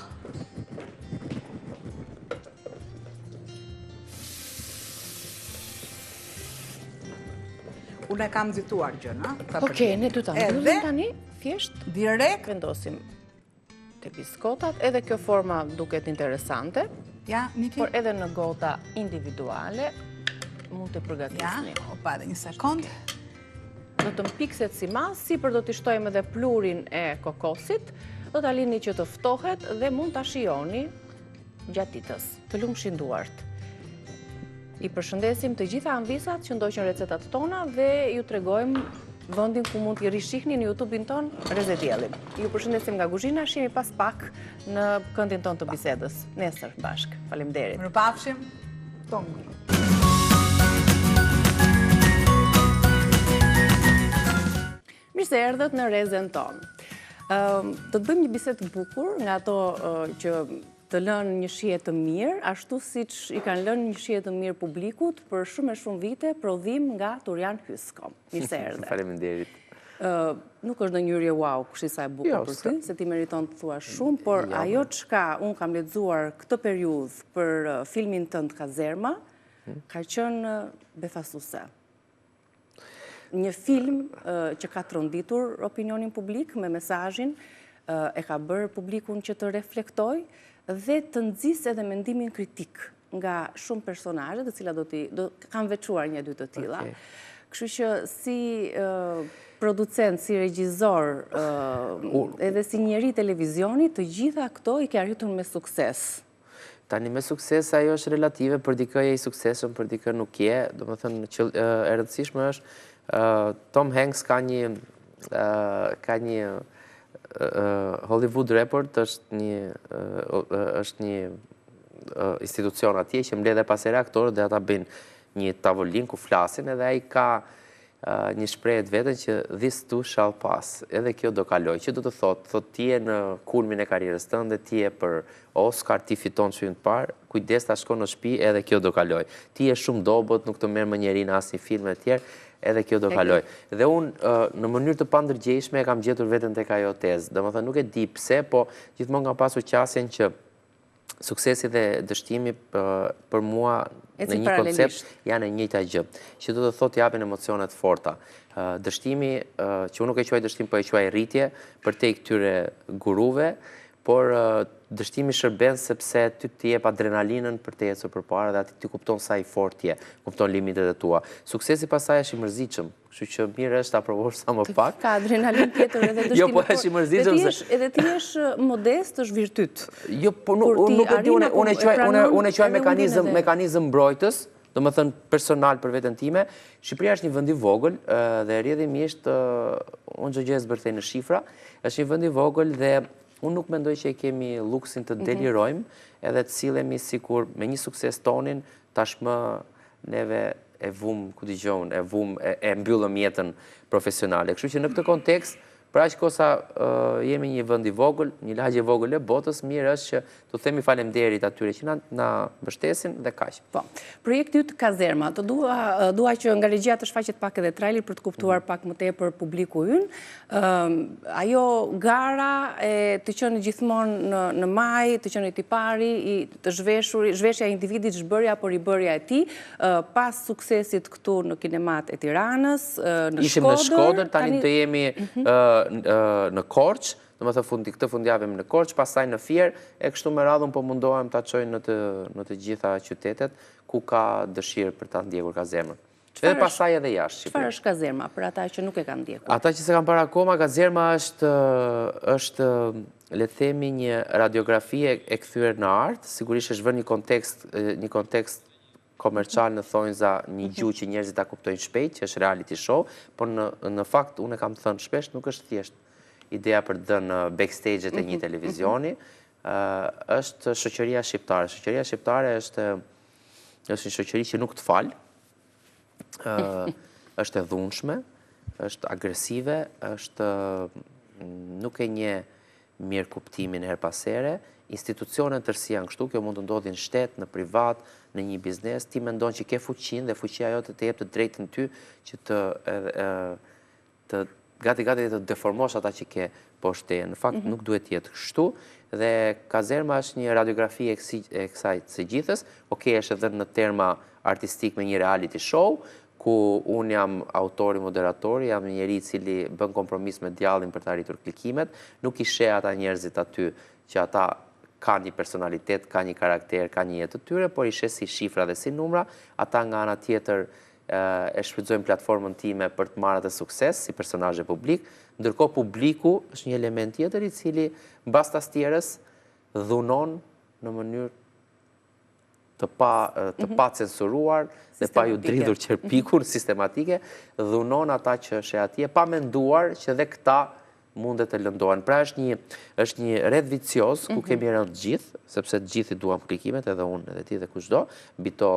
Unë e kam nxituar gjën, Okej, ne do ta mbyllim tani, thjesht direkt vendosim te biskotat, edhe kjo forma duket interesante, ja, Niki. por edhe në gota individuale mund të përgatisni. Ja, opa, edhe një sekond. Do të mpikset si mas, sipër do t'i shtojmë edhe plurin e kokosit, do t'a lini që të ftohet dhe mund t'a shijoni gjatë ditës. Të lumshin duart. I përshëndesim të gjitha anvisat që ndoqën recetat tona dhe ju tregojmë vendin ku mund t'i rishihni në YouTube-in ton Reze Diellim. Ju përshëndesim nga kuzhina, shihemi pas pak në këndin ton të bisedës. Nesër bashk. Faleminderit. Mirupafshim. Tonë. Mirë se erdhët në Rezen ton. Do të bëjmë një bisedë të bukur nga ato që të lënë një shije të mirë, ashtu siç i kanë lënë një shije të mirë publikut për shumë e shumë vite, prodhim nga Turian Hysko. Mirë se erdhe. Faleminderit. Nuk është në njërje wow, kush sa e bukur për ty, se ti meriton të thua shumë, por ajo çka unë kam lexuar këtë periudhë për filmin tënd Kazerma, ka qenë befasuese. Një film që ka tronditur opinionin publik me mesazhin, e ka bërë publikun që të reflektoj dhe të nxjisë edhe mendimin kritik nga shumë personazhe, të cilat do kanë veçuar një dy të tilla. Kështu që si producent, si regjizor, edhe si njeri televizioni, të gjitha këto i ke arritur me sukses. Tani me sukses ajo është relative, për dikë je i suksesshëm, për dikë nuk je. Domethënë e rëndësishme është Tom Hanks ka një Hollywood Report është një institucion atje që mbledh pasere aktorët dhe ata bëjnë një tavolin ku flasin edhe ai ka një shprehje të vetën që this too shall pass. Edhe kjo do kaloj. Që do të thotë ti je në kulmin e karrierës tënde, ti je për Oscar, ti fiton çmim të parë, kujdes ta shkon në shtëpi, edhe kjo do kaloj. Ti je shumë dobët, nuk të merr më njeri në asnjë film e tjerë, edhe kjo do kaloj. Dhe unë në mënyrë të pandërgjeshme e kam gjetur veten tek ajo tezë. Domethënë nuk e di pse, po gjithmonë kam pasur qasjen që suksesi dhe dështimi për mua në një koncept janë e njëjta gjë, që do të thotë japin emocione të forta. Dështimi, që unë nuk e quaj dështim, po e quaj rritje për te i këtyre guruve, por dështimi shërben sepse ty të jep adrenalinën për të ecur përpara dhe aty ti kupton sa i fortë je, kupton limitet e tua. Suksesi pasaj është i mërzitshëm, kështu që mirë është ta provosh sa më pak. Ka adrenalinë tjetër edhe dështimi. Jo, po është i mërzitshëm. Edhe ti je modest, është virtyt. Jo, po nuk e di, unë e quaj mekanizëm mbrojtës, do më thënë personal për veten time. Shqipëria është një vend i vogël dhe rrjedhimisht unë çdo gjë e zbërthej në shifra, është një vend i vogël dhe unë nuk mendoj që e kemi luksin të delirojmë edhe të sillemi sikur me një sukses tonin tashmë neve e mbyllëm jetën profesionale. Kështu që në këtë kontekst, për aq kohë sa jemi një vend i vogël, një lagje vogël e botës, mirë është që të themi faleminderit atyre që na mbështesin dhe kaq. Po. Projekti yt Kazerma, të dua që nga regjia të shfaqet pak edhe trailer për të kuptuar pak më tepër publiku ynë. Ajo gara e të qenë gjithmonë në maj, të qenë i tipari, të zhveshja e individit, zhbërja por i bërja e tij, pas suksesit këtu në kinemat e Tiranës, në Shkodër. Ishim në Shkodër, tani të jemi në Korçë, do më thë këtë fundjavim në Korçë, pastaj në Fier, e kështu me radhën po mundohem ta çoj në të gjitha qytetet ku ka dëshirë për ta ndjekur Kazermën. Edhe pastaj edhe jashtë Shqipërisë. Çfarë është Kazerma për ata që nuk e kanë ndjekur? Ata që s'e kanë parë akoma, Kazerma është le të themi një radiografi e kthyer në art, sigurisht është vënë një kontekst komercial në thonjza një gjuhë që njerëzit ta kuptojnë shpejt, që është reality show, por në fakt unë e kam thënë shpesh, nuk është thjesht ideja për të dhënë backstage-et e një televizioni, është shoqëria shqiptare. Shoqëria shqiptare është një shoqëri që nuk të fal, është e dhunshme, është agresive, nuk e nje mirë kuptimin her pasere, institucionet tërsi janë kështu, kjo mund të ndodhi në shtet, në privat, në një biznes, ti mendon që ke fuqin dhe fuqia jote të jep të drejtën ty që të gati të deformosh ata që ke poshte. Në fakt nuk duhet jetë kështu dhe Kazerma është një radiografi e kësaj së gjithës, është edhe në terma artistik me një reality show, ku unë jam autori, moderatori, jam njeri cili bën kompromis me djallin për të arritur klikimet, nuk i sheh ata njerëzit aty që ata ka një personalitet, ka një karakter, ka një jetë të tyre, por i sheh si shifra dhe si numra, ata nga ana tjetër e shfrytëzojnë platformën time për të marrë atë sukses si personazhe publik, ndërkohë publiku është një element tjetër i cili mbas tastierës dhunon në mënyrë të pa censuruar dhe pa ju dridhur qerpikur sistematike, dhunon ata që është atje, pa menduar që dhe këta mundet të lëndohen. Pra është një rreth vicioz ku kemi rënë të gjithë, sepse të gjithë i duam klikimet, edhe unë, edhe ti dhe kushdo, mbi to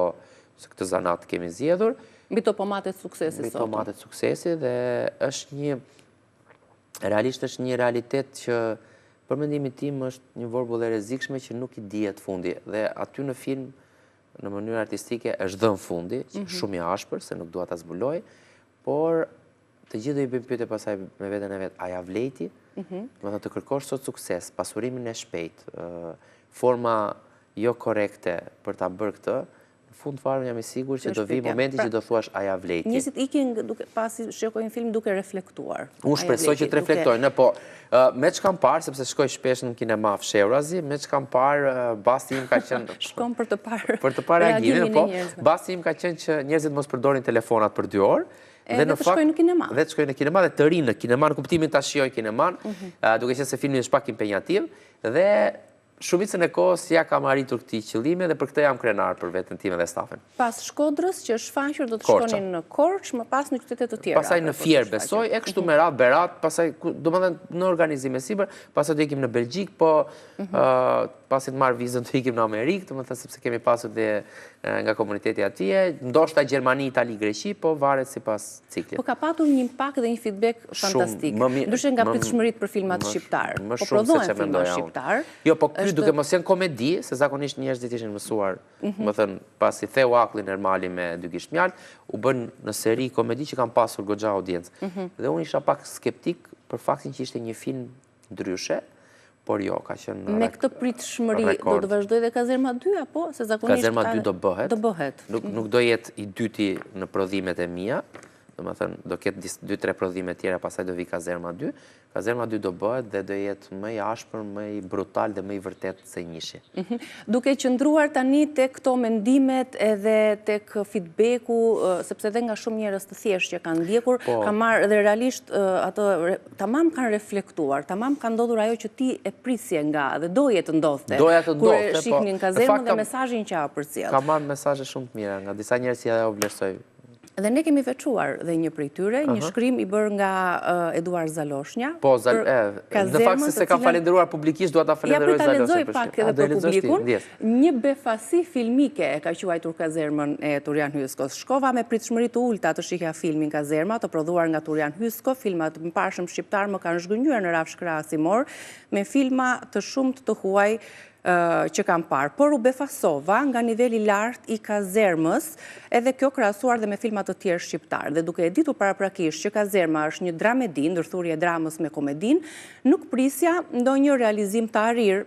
se këtë zanat kemi zgjedhur. Mbi to pomatet suksesi sot. Mbi to pomatet suksesi dhe realisht është një realitet që për mendimin tim është një vorbull e rrezikshme që nuk i dihet fundi dhe aty në film në mënyrë artistike është dhënë fundi, shumë i ashpër se nuk dua ta zbuloj, por të gjithë do i bëjmë pyetje pasaj me veten e vet, a ja vlejti? Do të kërkosh sot sukses, pasurimin e shpejt, forma jo korrekte për ta bërë këtë, fund fare jam i sigurt që do vi momenti që do thuash a ja vlej ti. Njerëzit ikin pasi shikojnë film duke reflektuar. Unë shpresoj që të reflektojnë, po me që kam parë, sepse shkoj shpesh në kinema fshevrazi, me që kam parë, basti im ka qenë... Shkon për të parë reagimin, po, basti im ka qenë që njerëzit mos përdorin telefonat për 2 orë, dhe të shkojnë në kinema. Dhe të shkojnë në kinema dhe të rinë në kinema, në kuptimin të shijojnë kineman, duke qenë se filmi është pak impenjativ, dhe shumicën e kohës ja kam arritur këtij qëllimi dhe për këtë jam krenar për veten time dhe stafin. Pas Shkodrës që është faqur do të shkonin në Korçë, më pas në qytete të tjera. Pastaj në Fier besoj, e kështu me radhë Berat, pastaj domethënë në organizime sipër, pastaj do ikim në Belgjik, po pasi të marr vizën të ikim në Amerikë, domethënë sepse kemi pasur dhe nga komuniteti atje, ndoshta Gjermani, Itali, Greqi, po varet sipas ciklit. Po ka patur një impakt dhe një feedback fantastik. Ndryshe nga pritshmëritë për filmat shqiptar. Po prodhohen filma shqiptar. Jo, po ky duke mos janë komedi, se zakonisht njerëzit ishin mësuar, më thënë, pasi theu Aklli Nermali me Dy Gisht Mjalë, u bën në seri komedi që kanë pasur goxha audiencë. Dhe unë isha pak skeptik për faktin që ishte një film ndryshe, por jo, ka qenë rekord. Me këtë pritshmëri do të vazhdoj dhe Kazerma 2, apo? Kazerma 2 do bëhet. Do bëhet. Nuk do jetë i dyti në prodhimet e mia, do më thënë, do ketë 2-3 prodhime tjera, pasaj do vi Kazerma 2. Kazerma 2 do bëhet dhe do jetë më i ashpër, më i brutal dhe më i vërtet se njëshi. Duke qëndruar tani tek këto mendimet edhe tek feedbacku, sepse dhe nga shumë njerëz të thjeshtë që kanë ndjekur, ka marrë dhe realisht ato tamam kanë reflektuar, tamam ka ndodhur ajo që ti e prisje nga dhe doje të ndodhte. Kur e shihnin Kazermën dhe mesazhin që a përcjell. Ka marrë mesazhe shumë të mira nga disa njerëz që ajo vlerësoj. Dhe ne kemi veçuar dhe një prej tyre, një shkrim i bërë nga Eduard Zaloshnja. Po, në fakt se ka falendëruar publikisht, dua ta falenderoj Zaloshnja. Ja, për ta lexoj pak edhe për publikun. Një befasi filmike e ka quajtur Kazermën e Turian Hyskos. Shkova me pritshmëri të ulta të shihja filmin Kazerma, të prodhuar nga Turian Hysko. Filmat të mparshëm shqiptar më kanë zhgënjur në rafsh krahasimor me filma të shumt të huaj që kam parë, por u befasova nga niveli lartë i Kazermës, edhe kjo krahasuar dhe me filmat të tjerë shqiptar. Dhe duke e ditur paraprakisht që Kazerma është një dramedi, ndërthurje dramës me komedin, nuk prisja ndonjë realizim të arir,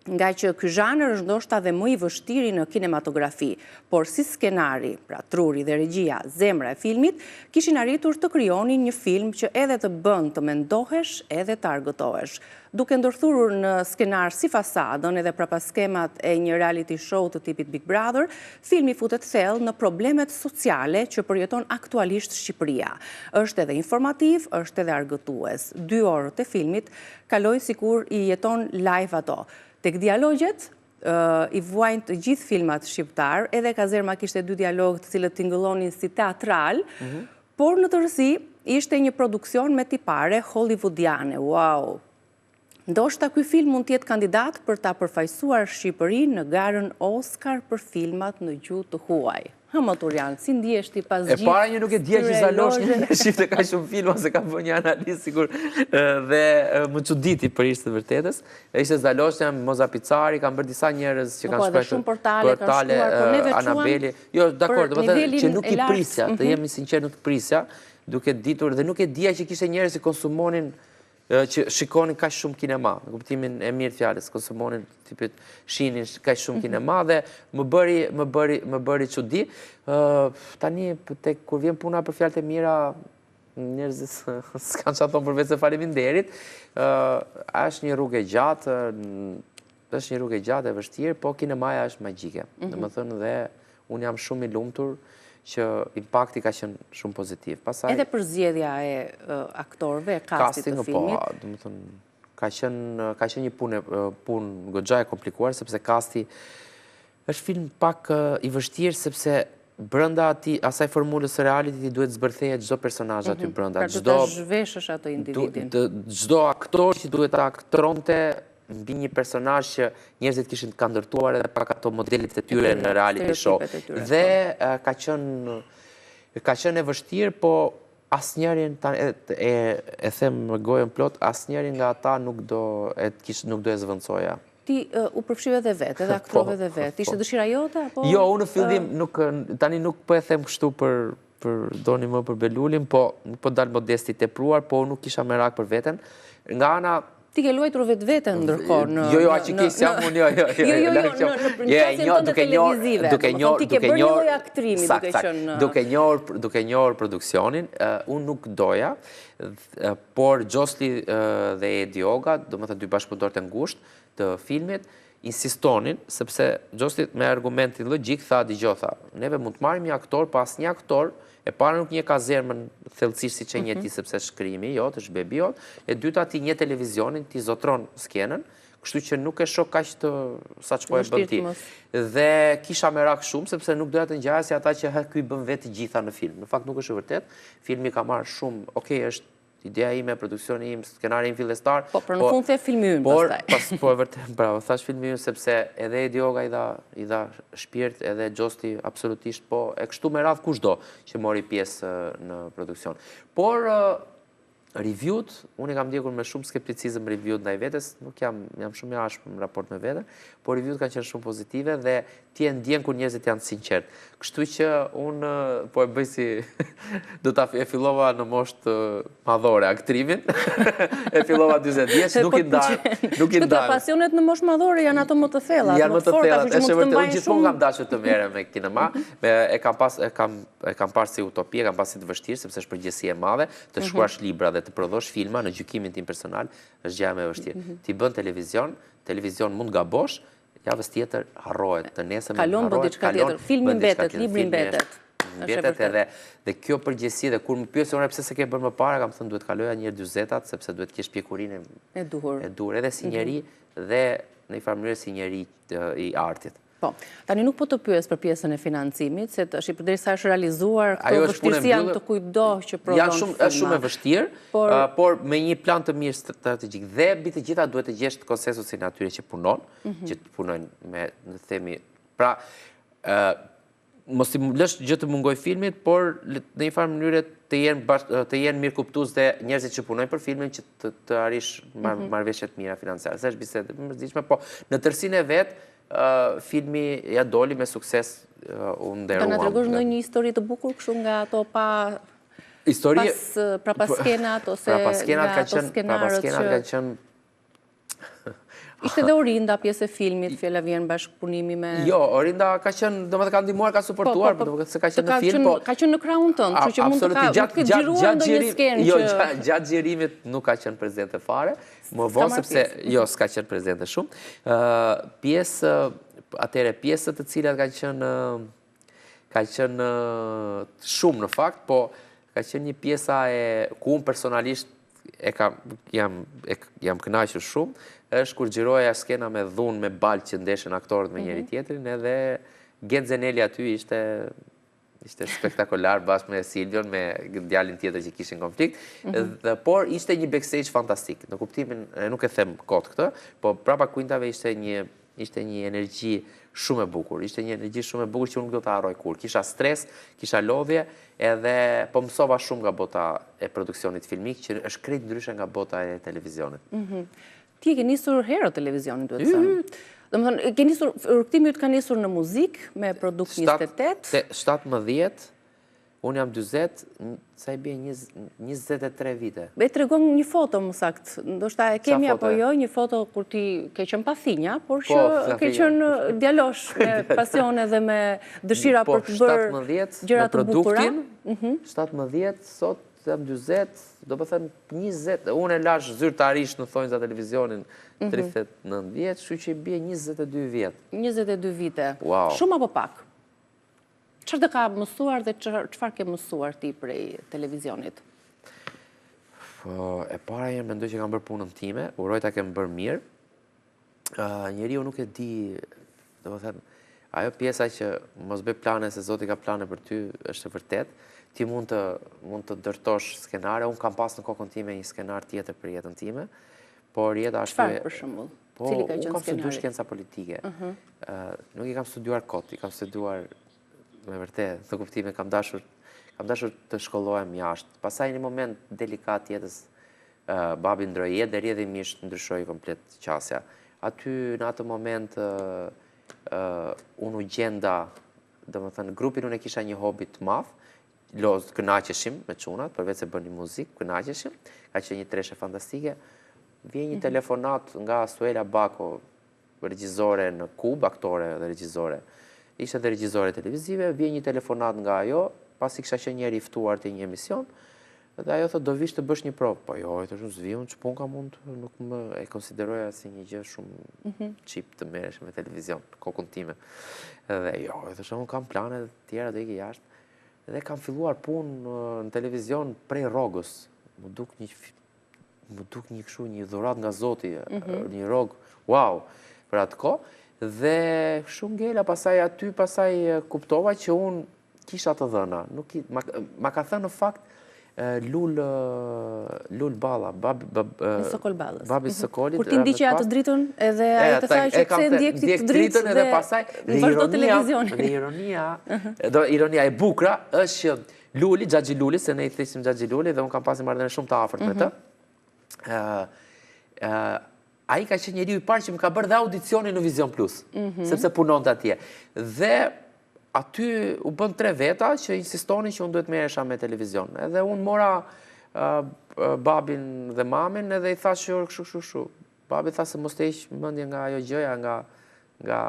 nga që ky zhanër është ndoshta dhe më i vështiri në kinematografi, por si skenari, pra truri dhe regjia, zemra e filmit, kishin arritur të krijonin një film që edhe të bën të mendohesh, edhe të argëtohesh. Duke ndërthurur në skenar si fasadën edhe prapaskemat e një reality show të tipit Big Brother, filmi futet thellë në problemet sociale që përjeton aktualisht Shqipëria. Është edhe informativ, është edhe argëtues. 2 orët e filmit kaloi sikur i jeton live ato. Tek dialogjet, i vuajnë të gjithë filmat shqiptar, edhe Kazerma kishte 2 dialogë të cilët tingëllonin si teatral, por në tërësi ishte një produksion me tipare hollywoodiane. Wow! Ndoshta ky film mund të jetë kandidat për ta përfaqësuar Shqipërinë në garën Oscar për filmat në gjuhë të huaj. Mo Turian, si ndihesh ti pas gjithë? E para një nuk e dija që Zaloshnja e shifte kaq shumë filma se ka bërë një analizë sigur dhe më çuditi për ishte të vërtetës. Ishte Zaloshnja, Moza Picari, kanë bërë disa njerëz që kanë shkruar shumë portale, Anabeli. Jo, dakor, domethënë që nuk i prisja, të jemi sinqert, nuk i prisja, duke ditur dhe nuk e dija që kishte njerëz që konsumonin që shikonin kaq shumë kinema, në kuptimin e mirë fjalës, konsumonin tipit shihnin kaq shumë kinema dhe më bëri çudi. Tani tek kur vjen puna për fjalët e mira, njerëzit s'kan çfarë thonë përveç se faleminderit. Është një rrugë e gjatë, është një rrugë e gjatë e vështirë, po kinemaja është magjike. Domethënë dhe unë jam shumë i lumtur që impakti ka qenë shumë pozitiv. Edhe për zgjedhja e aktorëve, kastit të filmit? Po, domethënë, ka qenë një punë goxha e komplikuar, sepse kasti është film pak i vështirë, sepse brenda asaj formulës së reality duhet zbërthehet çdo personazh aty brenda. Pra do ta zhveshësh atë individin. Çdo aktor që duhet ta aktronte mbi një personazh që njerëzit kishin kanë ndërtuar edhe pak ato modelet e tyre në reality show. Dhe ka qenë e vështirë, po asnjërin e them me gojën plot, asnjërin nga ata nuk do e zvendçoja. Ti u përfshive dhe vetë, edhe aktorëve dhe vetë. Ishte dëshira jote apo? Jo, unë në fillim tani nuk po e them kështu për doni më për Belulin, po dalë modesti tepruar, po nuk kisha merak për veten. Nga ana Ti ke luajtur vetë ndërkohë Jo, aqikis jam unë, jo. Në përqasjen tënde televizive. Ti ke bërë një lloj aktrimi duke njohur produksionin, unë nuk doja, por Gjosli dhe Edi Oga, do më thënë dy bashkëpunëtorët e ngushtë të filmit, insistonin, sepse Gjosli me argumentin logjik tha, dëgjoj, tha, neve mund të marrim një aktor, pas një aktor, e para nuk një kazermën thellësisht si që një ti sepse shkrimi, jo, të shbebi, jo, e dyta ti një televizionin, ti zotron skenën, kështu që nuk e shok kaq të sa që po e bën ti. Dhe kisha merak shumë, sepse nuk doja të ngjaja si ata që ky bën vetë gjitha në film. Në fakt nuk është e vërtet, filmi ka marrë shumë, okay, është ideja ime, produksioni im, skenari im fillestar. Po, për në fund the filmi ynë pastaj. Po, e vërtet, bravo, thash filmi ynë, sepse edhe Edi Oga i dha shpirt, edhe Gjosti absolutisht, po, e kështu me radhë kushdo që mori pjesë në produksion. Por, review-t, unë i kam ndjekur me shumë skepticizëm review-t ndaj vetes, nuk jam shumë i ashpër në raport me vete, por review-t kanë qenë shumë pozitive dhe ti e ndjen kur njerëzit janë sinqert. Kështu që unë po e bëj si e fillova në moshë madhore aktrimin, e fillova 40 vjeç, nuk i ndaj. Këto pasionet në moshë madhore janë ato më të thella, janë më të thella, është vërtet, unë gjithmonë kam dashur të merrem me kinema, e kam parë si utopi, e kam pasur si të vështirë sepse është përgjegjësi e madhe, të shkruash libra dhe të prodhosh filma në gjykimin tim personal është gjë më e vështirë. Ti bën televizion mund gabosh, javës tjetër harrohet, të nesër kalon bën diçka tjetër, filmi mbetet, libri mbetet. Mbetet edhe dhe kjo përgjegjësi dhe kur më pyesën unë pse se ke bërë më parë, kam thënë duhet kaloja një herë 40-at sepse duhet të kesh pjekurinë e duhur. Edhe si njeri dhe në një farë mënyrë si njeri i artit. Po, tani nuk po të pyes për pjesën e financimit, se përderisa është realizuar, këto vështirësi janë të kujdo që prodhon filma. Është shumë e vështirë, por me një plan të mirë strategjik dhe mbi të gjitha duhet të gjesh konsensusin atyre që punon, që të punojnë me, në themi, pra, mos i lësh gjë të mungoj filmit, por në një farë mënyrë të jenë mirë kuptues dhe njerëzit që punojnë për filmin që të arrish marrëveshje të mira financiare. Se është bisedë e mërzitshme, po në tërsinë e vet filmi ja doli me sukses unë nderuam. Do na tregosh ndonjë histori të bukur kështu nga ato pas skenat ose nga ato skenarët që kanë qenë. Ishte dhe Orinda pjesë e filmit, fjala vjen bashkëpunimi me. Jo, Orinda ka qenë, domethënë ka ndihmuar, ka suportuar, por se ka qenë në film, po. Ka qenë në krahun tënd, kështu që mund të ka xhiruar ndonjë skenë. Jo, gjatë xhirimit nuk ka qenë prezente fare. Më vonë sepse jo, s'ka qenë prezente shumë. Pjesët të cilat kanë qenë shumë në fakt, po ka qenë një pjesa ku unë personalisht jam kënaqur shumë, është kur xhiroja skena me dhunë, me balë që ndeshen aktorët me njëri tjetrin, edhe Genzeneli aty ishte spektakolar bashkë me Silvion, me djalin tjetër që kishin konflikt, por ishte një backstage fantastik, në kuptimin, nuk e them kot këtë, po prapa kuintave ishte një energji shumë e bukur, ishte një energji shumë e bukur që unë nuk do të harroj kur. Kisha stres, kisha lodhje, edhe po mësova shumë nga bota e produksionit filmik, që është krejt ndryshe nga bota e televizionit. Ti ke nisur herë televizionin, duhet të thënë. Domethënë, rrugtimi yt ka nisur në muzikë me Produkt 28. 17, unë jam 40, sa i bie 23 vite. Be tregon një foto më saktë, ndoshta e kemi apo jo, një foto kur ti ke qenë pa thinja, por që ke qenë djalosh me pasione dhe me dëshira për të bërë gjëra të bukura. 17, sot jam 40, do të thënë 20, unë e lash zyrtarisht në thonjza televizonin 39 vjet, kështu që i bie 22 vjet. 22 vite. Wow. Shumë apo pak? Çfarë të ka mësuar dhe çfarë ke mësuar ti prej televizionit? E para jam mendoj që kam bërë punën time, uroj ta kem bërë mirë. Njeriu nuk e di, do të thënë, ajo pjesa që mos bëj plane se Zoti ka plane për ty është e vërtet. Ti mund të ndërtosh skenare, unë kam pas në kokën time një skenar tjetër për jetën time, por jeta është... Çfarë për shembull? Cili ka qenë skenari? Unë kam studiuar shkenca politike. Nuk i kam studiuar kot, i kam studiuar me vërtet, në kuptime, kam dashur të shkollohem jashtë. Pastaj një moment delikat jetës, babi ndroi jetë dhe rrjedhimisht ndryshoi komplet qasja. Aty në atë moment unë u gjenda, domethënë grupin unë e kisha një hobi të madh, kënaqeshim me çunat, përveç se bëni muzikë, kënaqeshim, ka qenë një treshe fantastike, vjen një telefonat nga Suela Bako, regjizore në Kub, aktore dhe regjizore. Ishte dhe regjizore televizive, vjen një telefonat nga ajo, pasi kisha qenë njeri i ftuar të një emision, dhe ajo thot, do vish të bësh një provë. Po jo, të shumë zvion, që pun ka mund, nuk më e konsideroja si një gjë shumë qip të meresh me televizion, kokën time. Dhe jo, të shumë kam plane tjera dhe iki jashtë. Dhe kam filluar punë në televizion prej Rogës. Më duk një këshu, një dhurat nga Zoti, një rogë, wow, për atë ko. Dhe shumë ngella, pasaj kuptova që unë kisha të dhëna. Ma ka thënë në fakt Lul Balla, babi Sokolit. Kur ti ndiqe atë dritën, edhe ajo të thaj që pse ndjek ti të dritën dhe vazhdo televizionin. Dhe ironia e bukra është që Luli, Xhaxhi Luli, se ne i thishim Xhaxhi Luli dhe unë kam pasi marrëdhënie shumë të afërt me të. Ai ka qenë njeriu i parë që më ka bërë dhe audicioni në Vision Plus, sepse punonte atje. Dhe aty u bën 3 veta që insistonin që unë duhet merresha me televizion. Edhe unë mora babin dhe mamin edhe i thash kështu. Babi tha se mos të heq mendje nga ajo gjëja, nga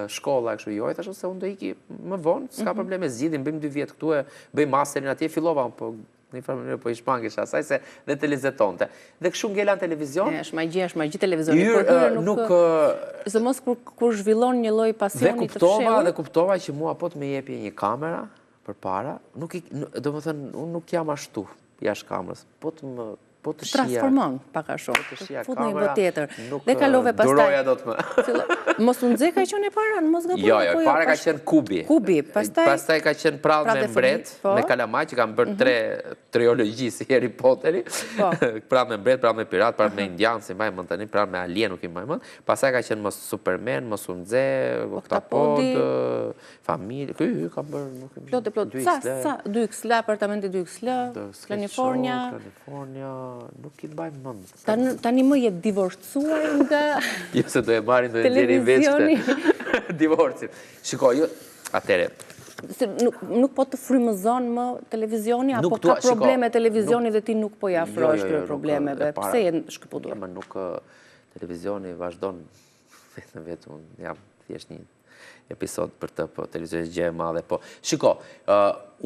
shkolla kështu. Jo, i thash se unë do iki më vonë, s'ka probleme, zgjidhim, bëjmë 2 vjet këtu, bëjmë masterin atje, fillova po në një farë mënyrë po i shpangish asaj se dhe të lezetonte. Dhe kështu ngela në televizion. Është magji televizioni. Se mos kur zhvillon një lloj pasioni të fshehur. Dhe kuptova që mua po të më jepje një kamera përpara, domethënë unë nuk jam ashtu jashtë kamerës, po të shija. Transformon pak a shumë. Fut në një botë tjetër. Dhe kalove pastaj. Duroja do të më. Mos u nxe ka qenë para, mos gaboj. Jo, para ka qenë Kubi. Pastaj ka qenë Prallë me Mbret, me Kalamaj, që kanë bërë 3 triologji si Harry Potteri. Prallë me Mbret, Prallë me Pirat, Prallë me Indian, si mbaj mend tani, Prallë me Alien nuk i mbaj mend. Pastaj ka qenë Mos Superman, Mos u nxe, Oktapod, Familje, ka bërë nuk e di. Plot. Sa 2XL, apartamenti 2XL, California, nuk i mbaj mend. Tani më je divorcuar nga jo se do e marrin, do e nxjerrin veçte divorcin. Shikoj, atëre. Nuk po të frymëzon më televizioni, apo ka probleme televizioni dhe ti nuk po i afrohesh këtyre problemeve? Pse je shkëputur? Më nuk televizioni vazhdon vetëm unë jam thjesht një episod për të, po televizioni është gjë e madhe, po. Shiko,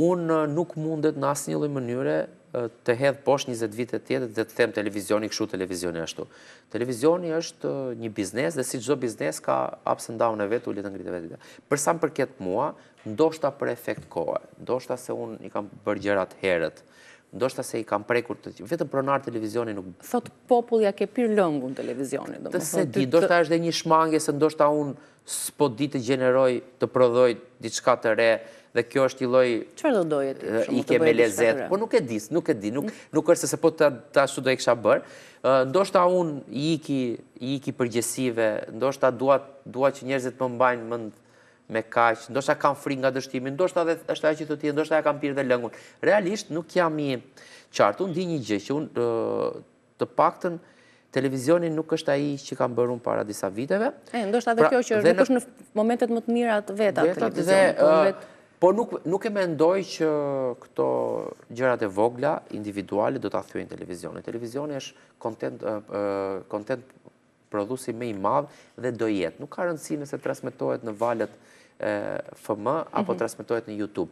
unë nuk mundet në asnjë lloj mënyre të hedh poshtë 20 vite tjetër dhe të them televizioni kështu, televizioni ashtu. Televizioni është një biznes dhe si çdo biznes ka ups and down e vet, ulet ngritë vetë. Për sa më përket mua, ndoshta për efekt kohe, ndoshta se unë i kam bërë gjërat herët, ndoshta se i kam prekur vetëm pronar televizioni nuk. Thot populli ke pirë lëngun televizioni, domethënë. Se di, ndoshta është edhe një shmangje se ndoshta unë s'po di të gjeneroj, të prodhoj diçka të re. Dhe kjo është i lloj. Çfarë do doje ti? I ke me lezet, po nuk e di. Nuk është se po të ashtu do e kisha bërë. Ndoshta unë i iki përgjësive, ndoshta dua që njerëzit më mbajnë mend me kaq, ndoshta kam frikë nga dështimi, ndoshta edhe është ajo që thotë, ndoshta ja kam pirë dhe lëngun. Realisht nuk jam i qartë. Unë di një gjë që unë të paktën televizioni nuk është ai që kam bërë unë para disa viteve. Ndoshta edhe kjo që nuk është në momentet më të mira të veta televizionit. Po nuk e mendoj që këto gjërat e vogla, individuale, do ta thyejnë televizionin. Televizioni është content prodhuesi më i madh dhe do jetë. Nuk ka rëndësi nëse transmetohet në valët FM apo transmetohet në YouTube.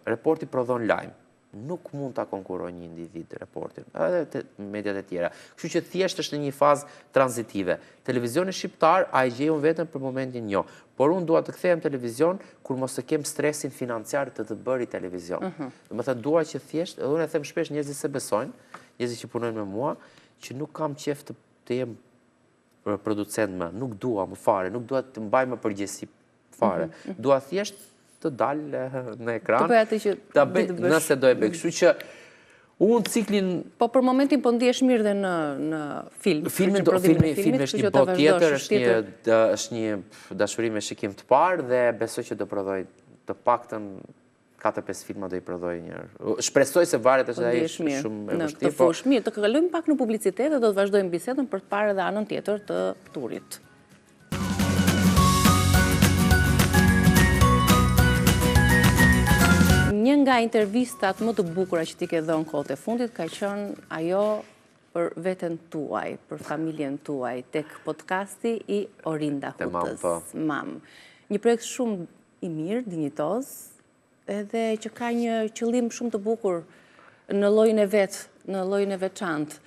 Reporti prodhon lajm. Nuk mund ta konkurojë një individ reportin, edhe mediat e tjera. Kështu që thjesht është në një fazë tranzitive. Televizioni shqiptar a e gjejon vetëm për momentin jo. Por unë dua të kthehem televizion kur mos të kem stresin financiar të bëri televizion. Domethënë dua që thjesht, edhe unë e them shpesh njerëzit se besojnë, njerëzit që punojnë me mua, që nuk kam qef të jem producent më, nuk dua më fare, nuk dua të mbaj më përgjegjësi fare. Dua thjesht të dalë në ekran, nëse do e bëj. Kështu që unë ciklin. Po për momentin po ndihesh mirë dhe në film. Filmi është një botë tjetër, është një dashuri me shikim të parë dhe besoj që do prodhoj të paktën 4-5 filma do i prodhoj një herë. Shpresoj se varet është ai shumë e vështirë. Të fush mirë, të kalojmë pak në publicitet dhe do të vazhdojmë bisedën për të parë edhe anën tjetër të turit. Një nga intervistat më të bukura që ti ke dhënë kohët e fundit ka qenë ajo për veten tuaj, për familjen tuaj, tek podcasti i Orinda Hutës, Mam. Një projekt shumë i mirë, dinjitoz, edhe që ka një qëllim shumë të bukur në llojin e vet, në llojin e veçantë.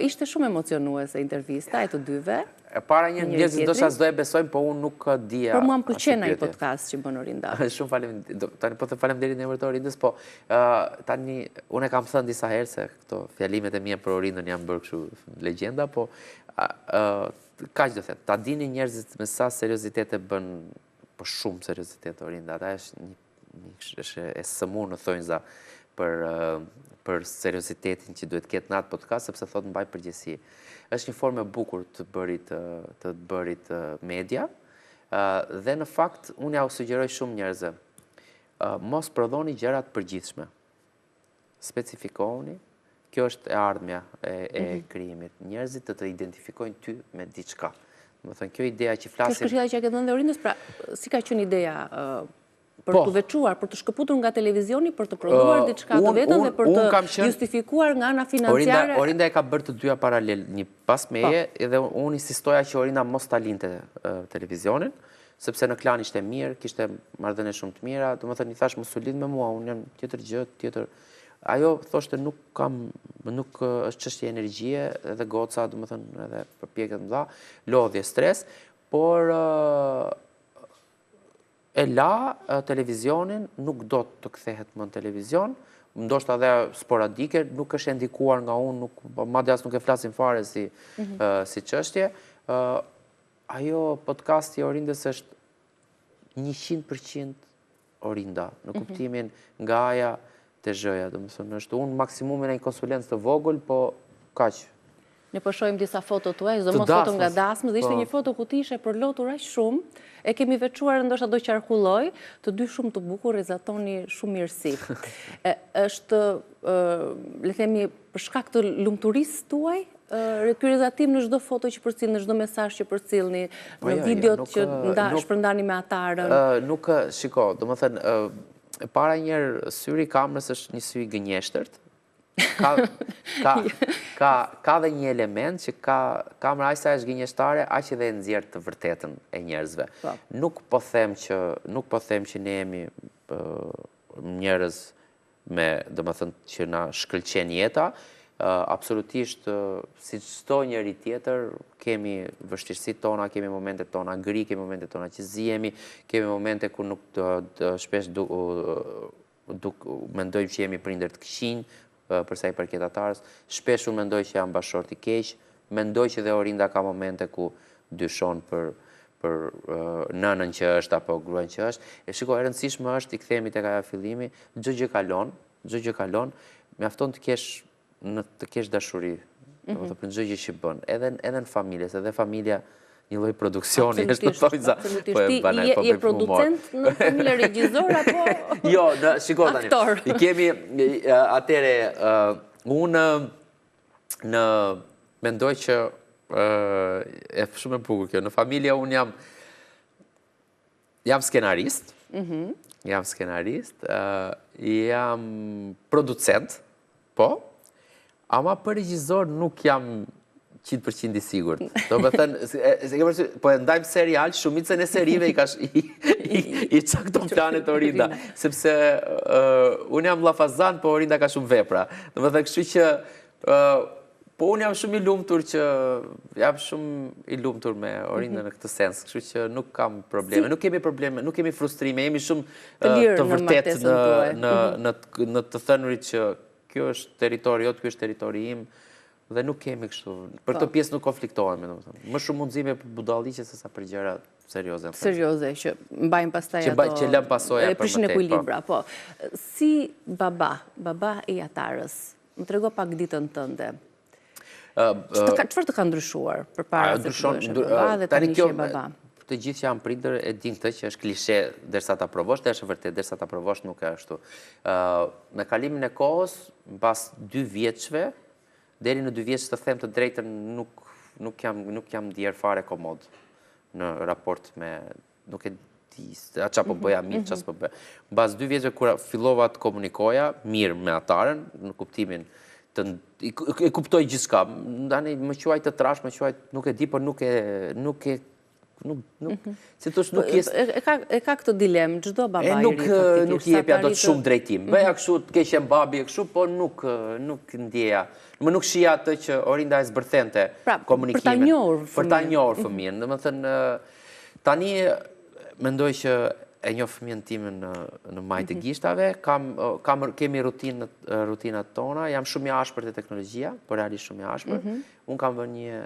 Ishte shumë emocionuese intervista e të dyve. Para një njerëzit do s'do e besojmë, po unë nuk dija. Por mua më pëlqen ai podcast që bën Orinda. Shumë faleminderit. Tani po të faleminderit në emër të Orindës, po tani unë e kam thënë disa herë se këto fjalimet e mia për Orindën janë bërë kështu legjenda, po kaq do them. Ta dini njerëzit me sa seriozitet e bën, po shumë seriozitet Orinda. Ata është e sëmur në thonjza për seriositetin që duhet ketë në atë podcast, sepse thotë mbaj përgjegjësi. Është një formë e bukur të bërit media, dhe në fakt unë ja u sugjeroj shumë njerëzve. Mos prodhoni gjëra të përgjithshme. Specifikoni, kjo është e ardhmja e krijimit. Njerëzit të identifikojnë ty me diçka. Do të thënë kjo ideja që flasim. Kjo është këshilla që ka dhënë Orindës, pra si ka qenë ideja për të veçuar, për të shkëputur nga televizioni, për të prodhuar diçka të vetën dhe për të justifikuar nga ana financiare. Orinda e ka bërë të dyja paralel, një pas meje, edhe unë insistoja që Orinda mos ta linte televizionin, sepse në klan ishte mirë, kishte marrëdhënie shumë të mira, domethënë i thash mos u lidh me mua, unë jam tjetër gjë, tjetër. Ajo thoshte nuk është çështje energjie, edhe goca, domethënë edhe përpjekje të mëdha, lodhje, stres, por e la televizionin, nuk do të kthehet më në televizion, ndoshta edhe sporadike, nuk është ndikuar nga unë, madje as nuk e flasim fare si çështje. Ajo podcasti i Orindës është 100% Orinda, në kuptimin nga A-ja te Z-ja, domethënë është unë maksimumin e një konsulencë të vogël, po kaq. Ne po shohim disa foto tuaj, sidomos foto nga dasmës, dhe ishte një foto ku ti ishe përlotur aq shumë, e kemi veçuar, ndoshta do qarkulloj, të dy shumë të bukur, rezatoni shumë mirësi. Është, le themi, për shkak të lumturisë tuaj, ky rezatim në çdo foto që përcjell, në çdo mesazh që përcjellni, në videot që shpërndani me atarën. Nuk, shiko, domethënë, para njerë syri i kamerës është një sy i gënjeshtërt. Ka dhe një element që kamera aq sa është gënjeshtare, aq edhe e nxjerr të vërtetën e njerëzve. Nuk po them që ne jemi njerëz me, domethënë, që na shkëlqen jeta. Absolutisht, si çdo njeri tjetër, kemi vështirësitë tona, kemi momentet tona gri, kemi momentet tona që zihemi, kemi momente ku nuk shpesh mendojmë që jemi prindër të këqinj, përsa i përket atarës, shpesh unë mendoj që jam bashkëshort i keq, mendoj që dhe Orinda ka momente ku dyshon për nënën që është apo gruan që është. E shiko, e rëndësishme është, i kthehemi tek ajo fillimi, çdo gjë kalon, mjafton të kesh dashuri, domethënë për çdo gjë që bën, edhe në familje, se edhe familja një lloj produksioni është në thonjza. Je producent në familje, regjisor apo jo, shiko tani. Aktor. I kemi atëre unë mendoj që e shumë e bukur kjo. Në familje unë jam skenarist. Jam skenarist, jam producent, po, ama për regjisor nuk jam 100% i sigurt. Do me thënë, po e ndajmë serial, shumicën e serive i cakton planet Orinda, sepse unë jam llafazan, po Orinda ka shumë vepra. Do me thënë, kështu që, po unë jam shumë i lumtur me Orinda në këtë sens, kështu që nuk kam probleme, nuk kemi frustrime, jemi shumë të vërtet në të thënurit që kjo është territori jot, kjo është territori im, dhe nuk kemi kështu. Për të pjesë nuk konfliktohemi, domethënë. Më shumë mundësime për budalliqe se sa për gjëra serioze. Serioze, që mbajnë pastaj ato. Që lëm pasoja për më tej. Prishin ekuilibra, po. Si baba i atarës, më trego pak ditën tënde. Çfarë të ka ndryshuar përpara se të bëhesh baba dhe tani je baba? Të gjithë që janë prindër e din këtë që është klishe derisa ta provosh, dhe është vërtet derisa ta provosh nuk e ashtu. Me kalimin e kohës, mbas 2 vjeçve, deri në 2 vjeç të them të drejtën nuk jam ndier fare komod në raport me, nuk e di çfarë po bëja mirë, çfarë po bëja. Mbas 2 vjeçve kur fillova të komunikoja mirë me atarën, në kuptimin e kuptoj gjithçka. Ndani më quaj të trash, më quaj nuk e di, por nuk e si thosh nuk e ka këtë dilemë çdo baba i ri faktikisht. Nuk i jepja dot shumë drejtim. Bëja kështu të keqem babi e kështu, por nuk ndjeja. Më nuk shija atë që Orinda e zbërthente komunikimin. Për ta njohur fëmijën. Domethënë tani mendoj që e njoh fëmijën tim në majtë gishtave, kemi rutinat tona, jam shumë i ashpër te teknologjia, por realisht shumë i ashpër. Unë kam vënë një...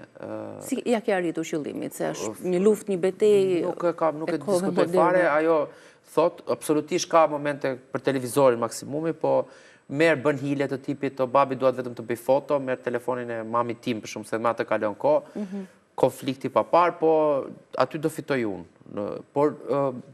Si ja ke arritur qëllimit, se është një luftë, një betejë... Nuk e diskutoj fare, ajo thot, absolutisht ka momente për televizorin maksimumi, po merë bën hile të tipit, o babi duhet vetëm të bëj foto, merë telefonin e mami tim, për shumë se ma të kalon ko, konflikti pa parë, po aty do fitoj unë. Por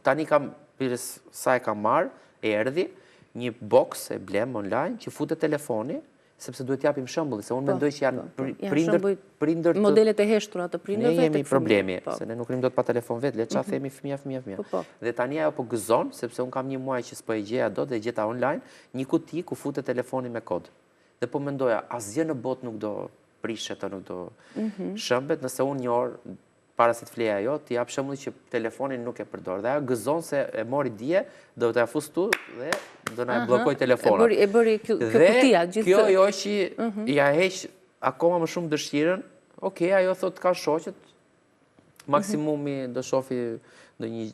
tani kam, pires sa e kam marë, e erdhi, një box e blem online, që futet telefoni, sepse duhet japim shembull, se unë mendoj që janë prindër të... Modelet e heshtura të prindërve ne jemi problemi, se ne nuk rrim dot pa telefon vetë, le çfarë themi fëmia. Dhe tani ajo po gëzon, sepse unë kam një muaj që s'po e gjeja dot dhe e gjeta online, një kuti ku futet telefoni me kod. Dhe po mendoja, asgjë në botë nuk do prishet, nuk do shëmbet, nëse unë një orë para se të fleja ajo, ti jap shembull që telefonin nuk e përdor. Dhe ajo gëzon se e mori dije, do të afus tu dhe do na bllokoj telefonat. E bëri kjo kutia gjithë. Kjo jo që ja heq akoma më shumë dëshirën. Okej, ajo thot ka shoqet. Maksimumi do shofi në një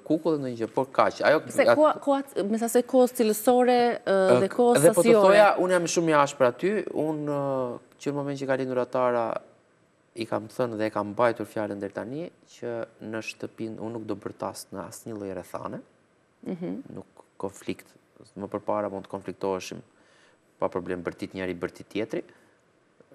kukull dhe në një gjë, por kaq. Ajo me sa se kohës cilësore dhe kohës sasiore. Dhe po të thoja, unë jam shumë i ashpër aty, unë që në moment që ka lindur Atara i kam thënë dhe e kam mbajtur fjalën deri tani që në shtëpinë unë nuk do bërtas në asnjë lloj rrethane. Nuk konflikt. Më përpara mund të konfliktoheshim pa problem bërtit njëri bërtit tjetri.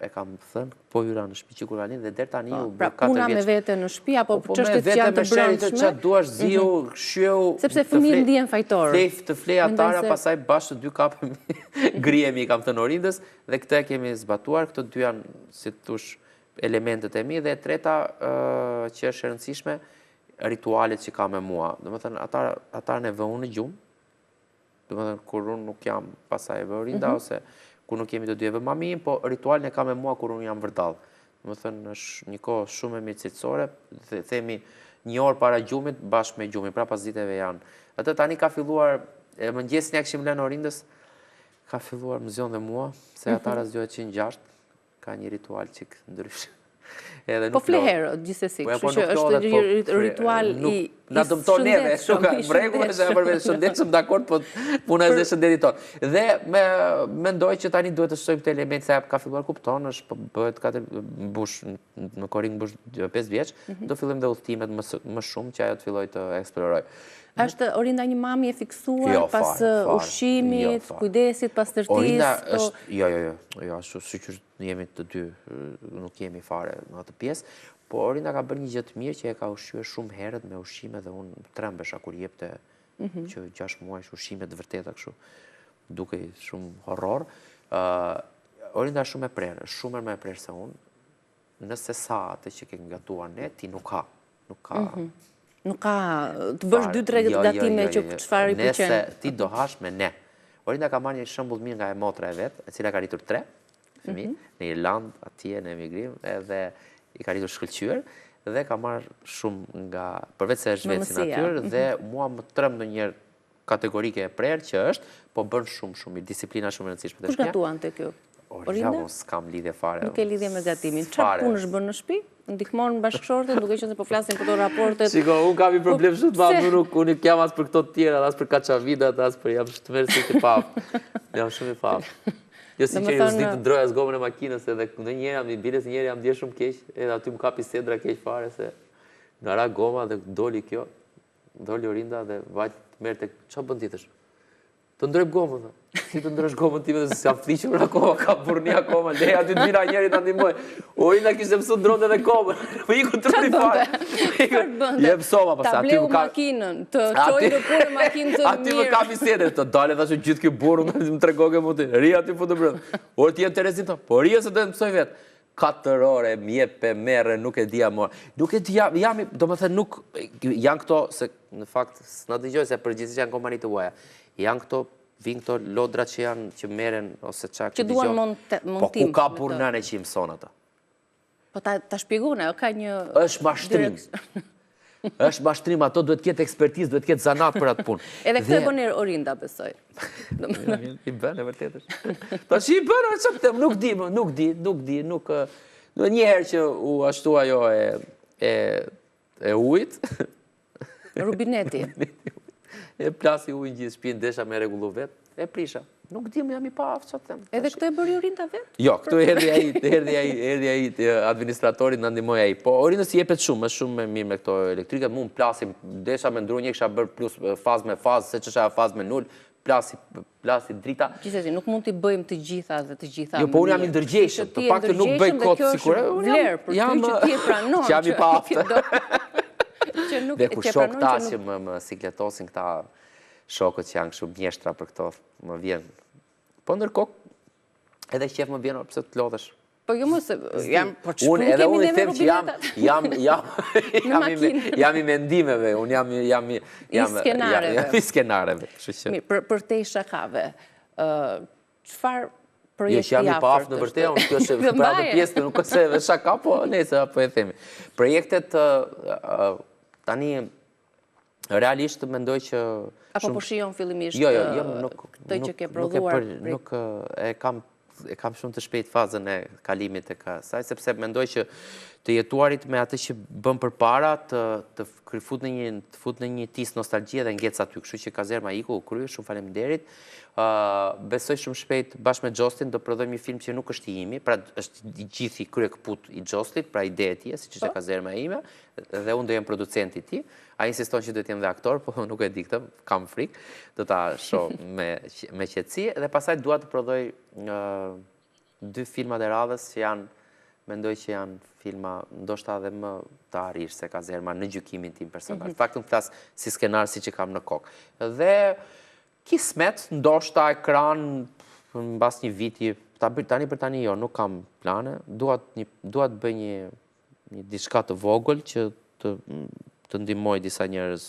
E kam thënë, po hyra në shtëpi që kur kanë dhe deri tani u bë 4 vjeç. Pra puna me vete në shtëpi apo çështjet që janë të brendshme. Çfarë duash ziu, shiu. Sepse fëmijët ndihen fajtor. Të flej Atara, pastaj bashkë dy kapëm grihemi, kam thënë Orindës, dhe këtë kemi zbatuar. Këto dy janë, si thosh, elementet e mi, dhe e treta që është e rëndësishme, ritualet që ka me mua. Domethënë, ata ne vë unë në gjumë, domethënë, kur unë nuk jam pasaj e vë Orinda, ose kur nuk jemi të dy e vë mami, po ritualin e ka me mua kur unë jam vërdall. Domethënë, është një kohë shumë e mirëcilësore, dhe themi një orë para gjumit, bashkë me gjumin, pra pas diteve janë. Atë tani ka filluar, mëngjesin ja kishim lënë Orindës, ka filluar më zgjon dhe mua, se Atara zgjohet 106. Ka një ritual që ndryshë. Po fleherë, gjithsesi, kështu që është ritual i na dëmton neve, mrekullo është për vetë shëndetshëm, dakord, po puna është shëndetit tonë. Dhe mendoj që tani duhet të shtojmë këtë element se ka filluar kupton, është bëhet 4 mbush në Koring mbush 5 vjeç, do fillojmë dhe udhëtimet më shumë që ajo të filloj të eksploroj. Është Orinda një mami e fiksuar pas ushqimit, kujdesit, pas tërtisë? Orinda është, jo, sikur jemi të dy, nuk jemi fare në atë pjesë, po Orinda ka bërë një gjë të mirë që e ka ushqyer shumë herët me ushqime dhe unë trembesha kur jepte që 6 muaj ushqime të vërteta kështu, duke shumë horror. Orinda është shumë e prerë, shumë më e prerë se unë. Nëse sa atë që ke gatuar ne, ti nuk ka. Nuk ka të bësh 2-3 gatime që çfarë i pëlqen. Nëse ti do hash me ne. Orinda ka marrë një shembull mirë nga e motra e vet, e cila ka rritur 3 fëmijë në Irlandë, atje në emigrim, edhe i ka rritur shkëlqyer dhe ka marrë shumë nga përveç se është vetë si natyrë dhe mua më tremb ndonjëherë kategorike e prerë që është, po bën shumë disiplina shumë e rëndësishme te shtëpia. Kush gatuan te kjo? Orinda, unë s'kam lidhje fare. Nuk e lidhje me gatimin. Çfarë punësh bën në shtëpi? Ndihmon bashkëshortet, duke qenë se po flasim këto raportet. Shiko, unë kam një problem shumë të madh, unë jam as për këto të tjera, as për kaçavidat, as për jam shtëmerë si të paf. Jam shumë i paf. Jo si që s'di të ndroja zgomën e makinës, edhe ndonjëherë jam i bile se njëherë jam ndjer shumë keq, edhe aty më kapi sedra keq fare se nga ra goma dhe doli kjo. Doli Orinda dhe vajt merrte çfarë bën ditësh? Të ndrojmë gomën, si të ndrosh gomën time dhe se s'jam fliqur akoma, ka burni akoma, le aty të vina njëri të ndihmoj. Orinda kishte mësuar ndronte edhe komën, po iku trupi fare. Je mësova pas aty më makinën, të çojë në punë makinë të mirë. Aty më kapi sedër, të dalë thashë gjithë ky burr, më tregoke më ti. Ri aty po të brend. Or ti je Terezin to, po ri se do të mësoj vet. 4 orë më jep merre, nuk e dia më. Nuk e dia, jam, domethënë nuk janë këto se në fakt s'na dëgjoj se përgjithësisht janë kompani të huaja. Janë këto vinë këto lodra që merren ose çka që duan montim. Po ku ka punëne që i mëson ata? Po ta shpjegone, ka një... Është mashtrim. Është mashtrim, ato duhet ketë ekspertizë, duhet ketë zanat për atë punë. Edhe këtë e bënë Orinda, besoj. I bën, e vërtetë është. Tash i bën, nuk di, njëherë që u ashtu ajo e ujit. Rubineti. E plasi ujin gjithë shtëpinë, desha me rregullu vetë, e prisha. Nuk di, më jam i pa aftë, çfarë them. Edhe këtë e bëri Orinda vetë? Jo, këtu erdhi ai administratori na ndihmoi ai. Po Orindës i jepet shumë, është shumë më mirë me këto elektrikat. Mund plasim, desha me ndrunjë kisha bër plus fazë me fazë, se ç'është fazë me nul, plasi drita. Gjithsesi, nuk mund t'i bëjmë të gjitha dhe të gjitha. Jo, po unë jam i ndërgjegjshëm, të paktën nuk bëj kot sikur. Vlerë për ty që ti e pranon. Jam i pa aftë. Dhe ku shok ta që më sikletosin këta shokët që janë kështu mjeshtra për këto, më vjen. Po ndërkohë edhe qef më vjen pse të lodhesh. Po jo mos jam po çfarë edhe kemi unë ne them që jam i mendimeve, unë jam i skenareve, kështu që. Mirë, për te shakave. Çfarë projekti jo, që jam i pa aftë në vërtetë, unë kjo është për atë pjesë, nuk është edhe shaka, po nëse apo e themi. Projektet tani realisht mendoj që apo po shijon fillimisht këtë që ke prodhuar. Nuk e kam shumë të shpejt fazën e kalimit e kësaj, sepse mendoj që të jetuarit me atë që bëm përpara të fut në një tis nostalgjie dhe ngec aty, kështu që Kazerma iku u krye, shumë faleminderit. Besoj shumë shpejt bashkë me Gjostin do prodhojmë një film që nuk është i imi, pra është i gjithi krye këput i Gjostit, pra ide e tij, siç është Kazerma ime, dhe unë do jem producenti i tij. Ai insiston që duhet jem dhe aktor, po nuk e di këtë, kam frikë, do ta shoh me qetësi dhe pastaj dua të prodhoj 2 filma të radhës që mendoj që janë filma ndoshta edhe më të arrish se Kazerma në gjykimin tim personal. Faktën flas si skenar siç e kam në kokë. Dhe kismet, ndoshta ekran mbas një viti, tani për tani jo, nuk kam plane, duat bëj një diçka të vogël që të ndihmoj disa njerëz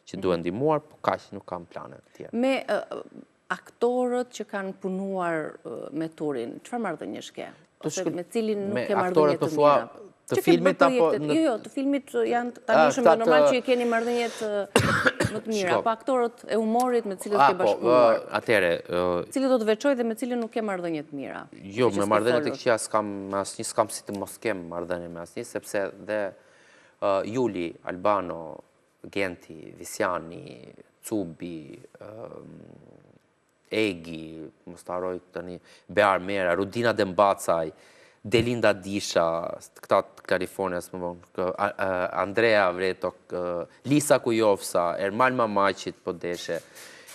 që duhen ndihmuar, po kaq nuk kam plane të tjera. Me aktorët që kanë punuar me Turin, çfarë marrëdhëniesh ke? Ose me cilin nuk ke marrëdhënie të mira? Të filmit apo jo, të filmit janë tani shumë normal që i keni marrëdhëniet më të mira, po aktorët e humorit me cilët ke bashkëpunuar. Atëre, cili do të veçoj dhe me cilin nuk ke marrëdhënie të mira? Jo, me marrëdhënie të këqija s'kam si të mos kem marrëdhënie me asnjë, sepse dhe Juli, Albano, Genti, Visiani, Cubi, Egi, mos të harroj tani, Bear Mera, Rudina Dembacaj, Delinda Disha, këta të Kalifornias, Andrea Vretok, Lisa Kujovsa, Ermal Mamaqit, po deshe,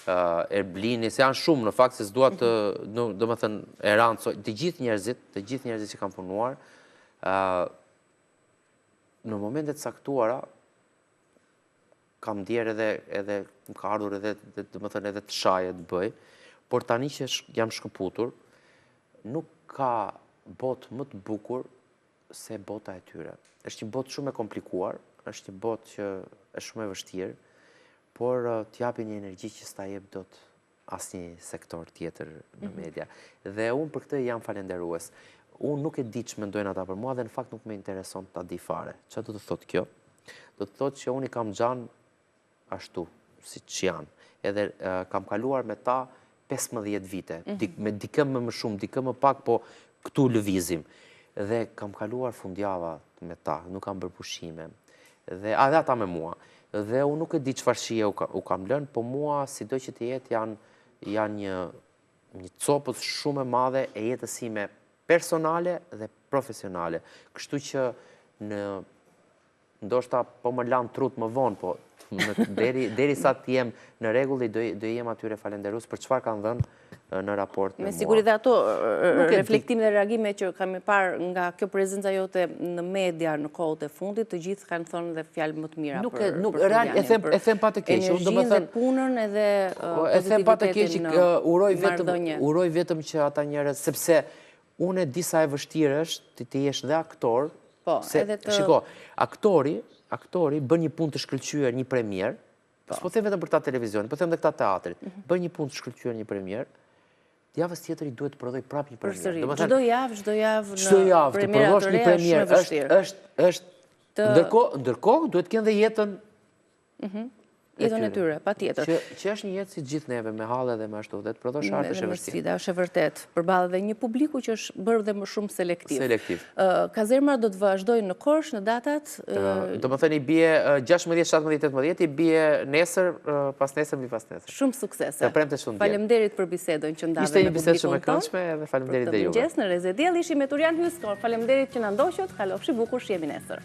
Erblini, se janë shumë në fakt se s'dua të, do më thënë, Eranco, të gjithë njerëzit që kam punuar, në momentet saktuara, kam djerë edhe, më ka ardhur edhe, do më thënë, edhe të shaje të bëj, por tani që jam shkëputur, nuk ka botë më të bukur se bota e tyre. Është një botë shumë e komplikuar, është një botë që është shumë e vështirë, por t'japi një energji që s'ta jep dot asnjë sektor tjetër në media. Dhe unë për këtë jam falenderues. Unë nuk e di që mendojnë ata për mua dhe në fakt nuk më intereson ta di fare. Çfarë do të thotë kjo? Do të thotë që unë i kam gjan ashtu, siç janë. Edhe kam kaluar me ta 15 vite, me dikëm më shumë, dikëm më pak, po këtu lëvizim. Dhe kam kaluar fundjava me ta, nuk kam bërë pushime. Dhe ata me mua. Dhe unë nuk e di çfarë shije u kam lënë, po mua, sido që të jetë, janë një copës shumë e madhe e jetës sime personale dhe profesionale. Kështu që ndoshta po më lanë trut më vonë, po deri sa të jem në rregull do jem atyre falenderues për çfarë kanë dhënë në raport me mua. Me siguri dhe ato reflektime dhe reagime që kam parë nga kjo prezenca jote në media në kohët e fundit, të gjithë kanë thënë dhe fjalë më të mira për Florianin. E them pa të keq, unë do të them punën edhe pozitivitetin. E them pa të keq, uroj vetëm që ata njerëz, sepse unë di sa e vështirë është të jesh dhe aktor. Po, edhe të... Shiko, aktori bën një punë të shkëlqyer, një premier, s'po them vetëm për ta televizion, po them edhe këta teatrit. Bën një punë të shkëlqyer një premier, javës tjetër i duhet të prodhoj prapë një premier. Çdo javë çdo javë të prodhosh një premier është ndërkohë duhet të kenë dhe jetën jetën e tyre, patjetër. Që është një jetë si gjithë neve, me halle dhe me ashtu, dhe të prodhosh art është e vështirë. Është e vërtet, përballë dhe një publiku që është bërë dhe më shumë selektiv. Selektiv. Kazerma do të vazhdojnë në Korçë në datat. Do më thënë i bie 16, 17, 18, i bie nesër, pas nesër, mbi pas nesër. Shumë suksese. Faleminderit për bisedën që ndave me publikun tonë. Ishte një bisedë shumë e këndshme dhe faleminderit dhe juve. Në Reze Diell ishim me Turian Hyskor. Faleminderit që na ndoqët, kalofshi bukur, shihemi nesër.